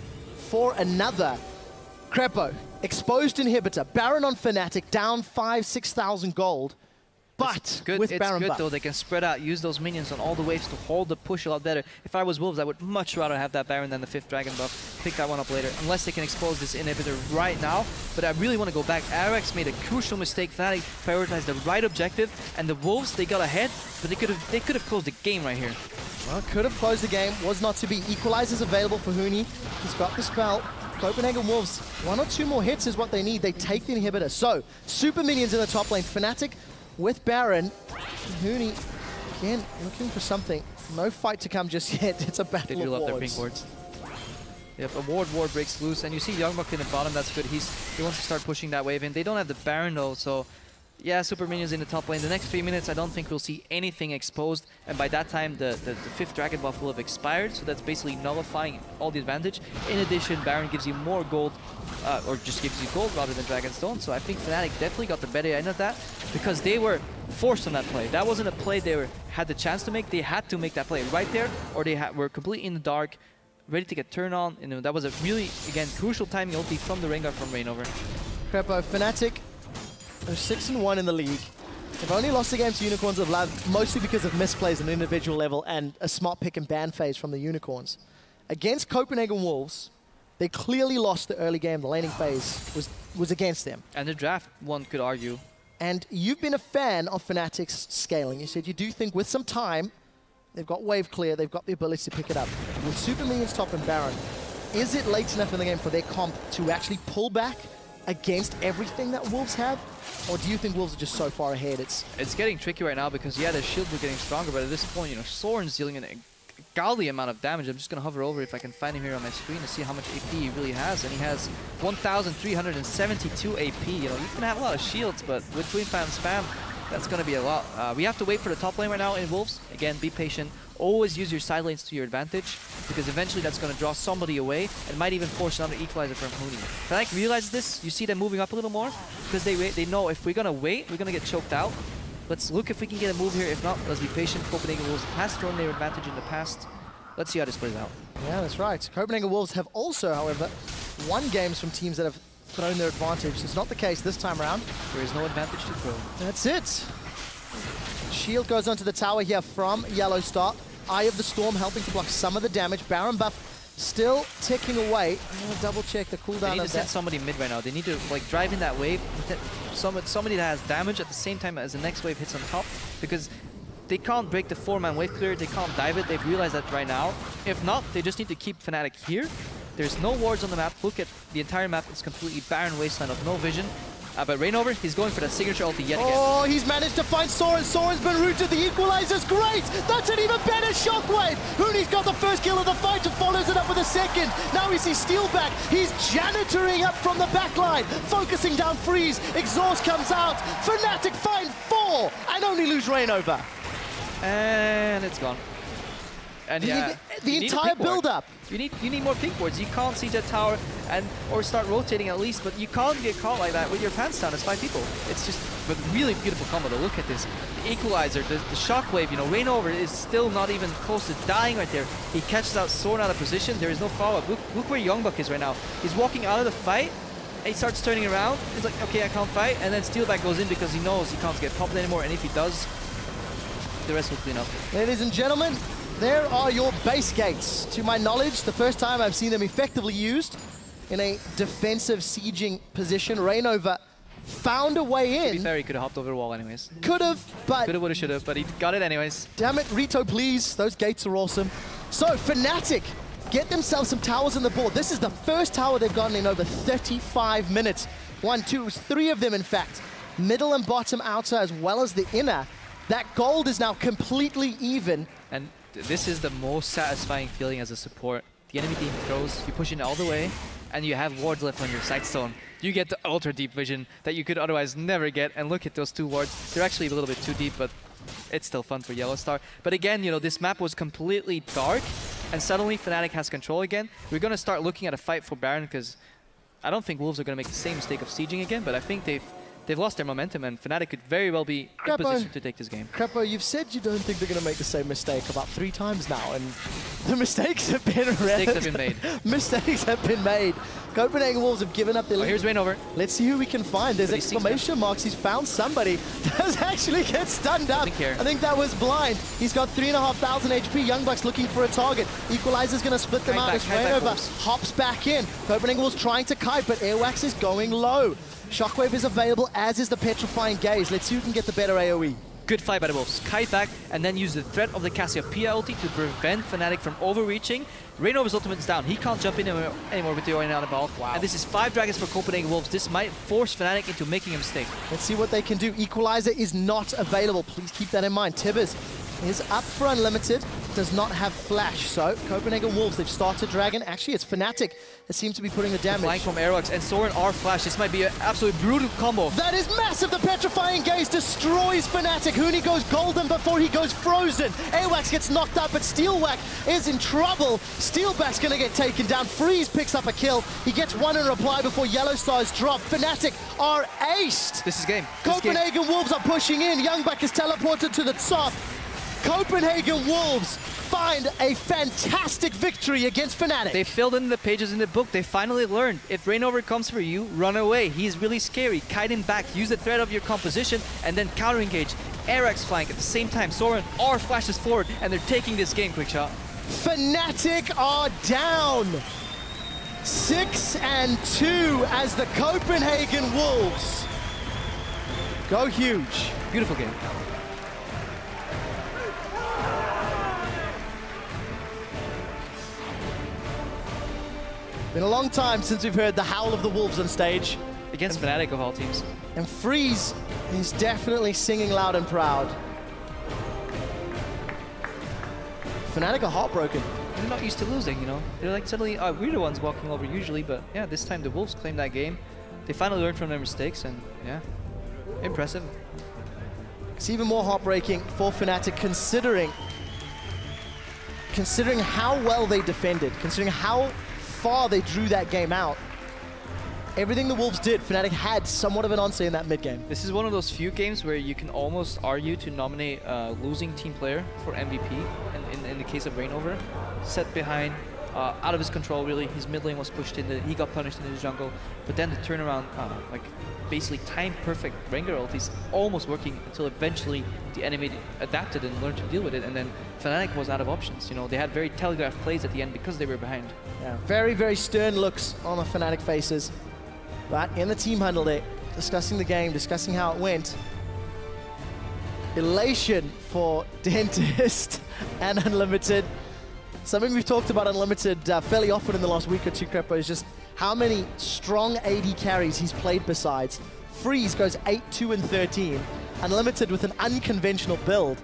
for another. Krepo, exposed inhibitor, Baron on Fnatic, down 6,000 gold. But with Baron good buff. though, they can spread out, use those minions on all the waves to hold the push a lot better. If I was Wolves, I would much rather have that Baron than the 5th Dragon buff. Pick that one up later, unless they can expose this inhibitor right now. But I really want to go back. Airwaks made a crucial mistake. Fnatic prioritized the right objective, and the Wolves, they got ahead, but they could have closed the game right here. Well, could have closed the game, was not to be. Equalizers available for Huni. He's got the spell. Copenhagen Wolves, 1 or 2 more hits is what they need. They take the inhibitor. So, super minions in the top lane. Fnatic with Baron. Huni, again, looking for something. No fight to come just yet. It's a battle of wards. They do love their pink wards. Yep, a ward breaks loose, and you see YoungBuck in the bottom. That's good. He wants to start pushing that wave in. They don't have the Baron though, so yeah, super minions in the top lane. The next 3 minutes, I don't think we'll see anything exposed, and by that time, the 5th Dragon buff will have expired, so that's basically nullifying all the advantage. In addition, Baron gives you more gold, or just gives you gold rather than Dragonstone, so I think Fnatic definitely got the better end of that, because they were forced on that play. That wasn't a play they had the chance to make. They had to make that play right there, or they were completely in the dark, ready to get turned on. And that was a really, again, crucial timing ulti from the Rengar from Reignover. Krepo, Fnatic, they're 6-1 in the league. They've only lost the game to Unicorns of Love, mostly because of misplays at an individual level and a smart pick and ban phase from the Unicorns. Against Copenhagen Wolves, they clearly lost the early game. The laning phase was against them. And the draft, one could argue. And you've been a fan of Fnatic's scaling. You said you do think with some time, they've got wave clear, they've got the ability to pick it up. With Super Minions top and Baron, is it late enough in the game for their comp to actually pull back against everything that Wolves have? Or do you think Wolves are just so far ahead? It's getting tricky right now because, yeah, their shields were getting stronger, but at this point, you know, Soren's dealing a godly amount of damage. I'm just going to hover over if I can find him here on my screen to see how much AP he really has. And he has 1,372 AP. You know, you can have a lot of shields, but with Twin Fan Spam, that's going to be a lot. We have to wait for the top lane right now in Wolves. Again, be patient. Always use your side lanes to your advantage, because eventually that's going to draw somebody away and might even force another equalizer from Huni. Fnatic realizes this. You see them moving up a little more because they know if we're going to wait, we're going to get choked out. Let's look if we can get a move here. If not, let's be patient. Copenhagen Wolves has thrown their advantage in the past. Let's see how this plays out. Yeah, that's right. Copenhagen Wolves have also, however, won games from teams that have thrown their advantage. It's not the case this time around. There is no advantage to throw. That's it. Shield goes onto the tower here from YellowStar. Eye of the Storm helping to block some of the damage. Baron buff still ticking away. I'm going to double check the cooldown. They need to send somebody mid right now. They need to like drive in that wave. Somebody that has damage at the same time as the next wave hits on top, because they can't break the 4-man wave clear. They can't dive it. They've realized that right now. If not, they just need to keep Fnatic here. There's no wards on the map. Look at the entire map. It's completely barren wasteland of no vision. But Reignover, he's going for that signature ulti yet again. Oh, he's managed to find Soren. Soren's been rooted. The equalizer's great. That's an even better shockwave. Huni's got the first kill of the fight and follows it up with a second. Now we see Steelback. He's janitoring up from the backline, focusing down freeze. Exhaust comes out. Fnatic find 4 and only lose Reignover. And it's gone. And yeah, the entire build-up. You need more pink boards. You can't siege that tower or start rotating at least, but you can't get caught like that with your pants down as 5 people. It's just a really beautiful combo. Look at this. The equalizer, the shockwave, you know, Reignover is still not even close to dying right there. He catches out Soren out of position. There is no follow-up. Look where YoungBuck is right now. He's walking out of the fight, and he starts turning around. He's like, okay, I can't fight. And then Steelback goes in because he knows he can't get popped anymore, and if he does, the rest will clean up. Ladies and gentlemen, there are your base gates. To my knowledge, the first time I've seen them effectively used in a defensive sieging position. Reignover found a way in. To be fair, he could have hopped over the wall anyways. Could have, but... Could have, would have, should have, but he got it anyways. Damn it, Rito, please. Those gates are awesome. So, Fnatic get themselves some towers on the board. This is the first tower they've gotten in over 35 minutes. 1, 2, 3 of them, in fact. Middle and bottom outer, as well as the inner. That gold is now completely even. And this is the most satisfying feeling as a support. The enemy team throws, you push in all the way, and you have wards left on your sightstone. You get the ultra deep vision that you could otherwise never get, and look at those 2 wards. They're actually a little bit too deep, but it's still fun for YellowStar. But again, you know, this map was completely dark, and suddenly Fnatic has control again. We're going to start looking at a fight for Baron, because I don't think Wolves are going to make the same mistake of sieging again, but I think they've they've lost their momentum, and Fnatic could very well be in position to take this game. Krepo, you've said you don't think they're going to make the same mistake about 3 times now, and the mistakes have been made. Mistakes have been made. Copenhagen Wolves have given up their lead. Here's Reignover. Let's see who we can find. There's exclamation marks. He's found somebody. Does actually get stunned up. I think that was blind. He's got 3,500 HP. YoungBuck's looking for a target. Equalizer's going to split them out as Reignover hops back in. Copenhagen Wolves trying to kite, but Airwaks is going low. Shockwave is available, as is the Petrifying Gaze. Let's see who can get the better AoE. Good fight by the Wolves. Kite back and then use the threat of the Cassiopeia ulti to prevent Fnatic from overreaching. Reignover's ultimate is down. He can't jump in anymore with the Orianna ball. Wow. And this is 5 dragons for Copenhagen Wolves. This might force Fnatic into making a mistake. Let's see what they can do. Equalizer is not available. Please keep that in mind. Tibbers is up for Unlimited. Does not have flash. So Copenhagen Wolves, they've started Dragon. Actually, it's Fnatic that seems to be putting the damage. Flying from Airwaks and Soren are flash. This might be an absolutely brutal combo. That is massive. The Petrifying Gaze destroys Fnatic. Huni goes golden before he goes frozen. Airwaks gets knocked out, but Steelback is in trouble. Steelback's going to get taken down. Freeze picks up a kill. He gets one in reply before YellowStar's drop. Fnatic are aced. This is game. Copenhagen Wolves are pushing in. YoungBuck is teleported to the top. Copenhagen Wolves find a fantastic victory against Fnatic. They filled in the pages in the book. They finally learned. If Reignover comes for you, run away. He's really scary. Kite him back. Use the threat of your composition and then counter-engage. Airwaks flank at the same time. Soren R flashes forward and they're taking this game, QuickShot. Fnatic are down 6-2 as the Copenhagen Wolves go huge. Beautiful game. Been a long time since we've heard the howl of the Wolves on stage. Against Fnatic of all teams. And Freeze is definitely singing loud and proud. Fnatic are heartbroken. They're not used to losing, you know. They're like suddenly, we're the ones walking over usually, but yeah, this time the Wolves claimed that game. They finally learned from their mistakes, and yeah, impressive. It's even more heartbreaking for Fnatic considering how well they defended, considering how far they drew that game out. Everything the Wolves did, Fnatic had somewhat of an answer in that mid-game. This is one of those few games where you can almost argue to nominate a losing team player for MVP. In the case of Reignover, set behind, out of his control really. His mid lane was pushed in, he got punished in his jungle, but then the turnaround, like basically time-perfect Rengar ultis almost working until eventually the enemy adapted and learned to deal with it, and then Fnatic was out of options. You know, they had very telegraphed plays at the end because they were behind. Yeah, very, very stern looks on the Fnatic faces. But in the team huddle there, discussing the game, discussing how it went. Elation for Dentist and Unlimited. Something we've talked about Unlimited fairly often in the last week or two, Krepo, is just how many strong AD carries he's played besides. Freeze goes 8-2-13. Unlimited with an unconventional build.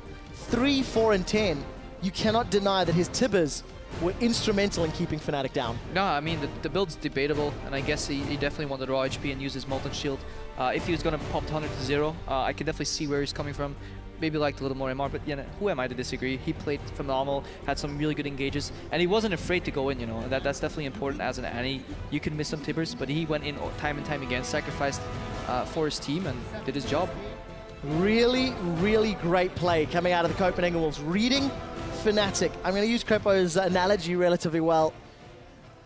3-4-10. You cannot deny that his Tibbers were instrumental in keeping Fnatic down. No, I mean, the build's debatable, and I guess he definitely wanted raw HP and use his Molten Shield. If he was going to pop 100 to 0, I can definitely see where he's coming from. Maybe liked a little more MR, but yeah, who am I to disagree? He played phenomenal, had some really good engages, and he wasn't afraid to go in, you know. That's definitely important as an Annie. You can miss some Tibbers, but he went in time and time again, sacrificed for his team, and did his job. Really, really great play coming out of the Copenhagen Wolves. Reading Fnatic. I'm going to use Krepo's analogy relatively well.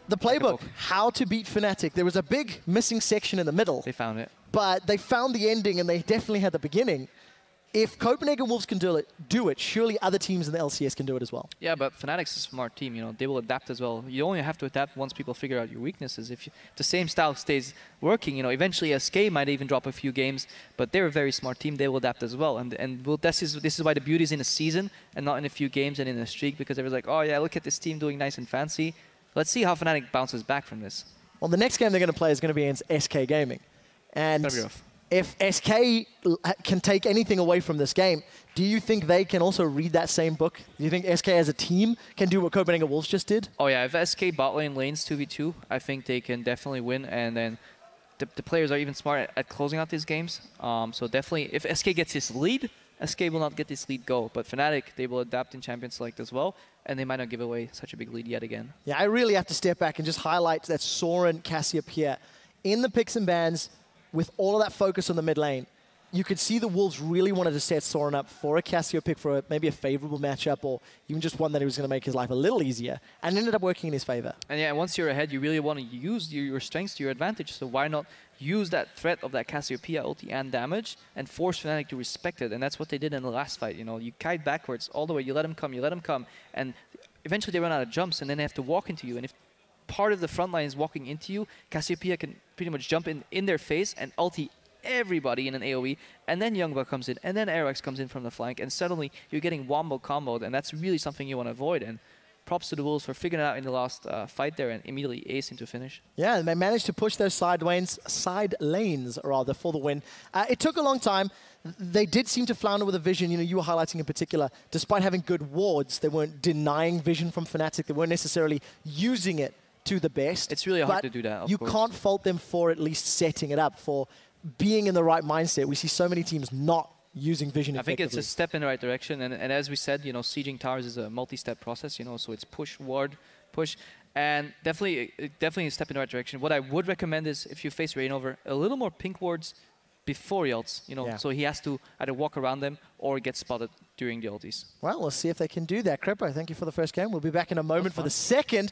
The playbook, how to beat Fnatic. There was a big missing section in the middle. They found it. But they found the ending, and they definitely had the beginning. If Copenhagen Wolves can do it, surely other teams in the LCS can do it as well. Yeah, but Fnatic's a smart team, you know, they will adapt as well. You only have to adapt once people figure out your weaknesses. If the same style stays working, you know, eventually SK might even drop a few games, but they're a very smart team, they will adapt as well. And this is why the beauty is in a season and not in a few games and in a streak, because everyone's like, oh yeah, look at this team doing nice and fancy. Let's see how Fnatic bounces back from this. Well, the next game they're going to play is going to be against SK Gaming. And if SK can take anything away from this game, do you think they can also read that same book? Do you think SK as a team can do what Copenhagen Wolves just did? Oh yeah, if SK bot lane lanes 2v2, I think they can definitely win, and then the players are even smart at closing out these games. So definitely, if SK gets this lead, SK will not get this lead go. But Fnatic, they will adapt in Champion Select as well, and they might not give away such a big lead yet again. Yeah, I really have to step back and just highlight that Soren Cassiopeia in the picks and bans. with all of that focus on the mid lane, you could see the Wolves really wanted to set Soren up for a Cassio pick, for maybe a favorable matchup, or even just one that he was going to make his life a little easier, and ended up working in his favor. And yeah, once you're ahead, you really want to use your strengths to your advantage. So why not use that threat of that Cassiopeia ulti and damage and force Fnatic to respect it? And that's what they did in the last fight. You know, you kite backwards all the way, you let them come, and eventually they run out of jumps, and then they have to walk into you. And if part of the front line is walking into you, Cassiopeia can pretty much jump in their face and ulti everybody in an AoE, and then YoungBuck comes in, and then Airwaks comes in from the flank, and suddenly you're getting wombo comboed, and that's really something you want to avoid. And props to the Wolves for figuring it out in the last fight there and immediately acing to finish. Yeah, and they managed to push those side lanes for the win. It took a long time. They did seem to flounder with a vision. You know, you were highlighting in particular, despite having good wards, they weren't denying vision from Fnatic. They weren't necessarily using it to the best. It's really hard to do that, of course. You can't fault them for at least setting it up, for being in the right mindset. We see so many teams not using vision effectively. I think it's a step in the right direction, and as we said, you know, sieging towers is a multi-step process, you know, so it's push, ward, push, and definitely a step in the right direction. What I would recommend is, if you face Reignover, a little more pink wards before he ults, you know, so he has to either walk around them or get spotted during the ultis. Well, we'll see if they can do that. Krepo, thank you for the first game. We'll be back in a moment for the second.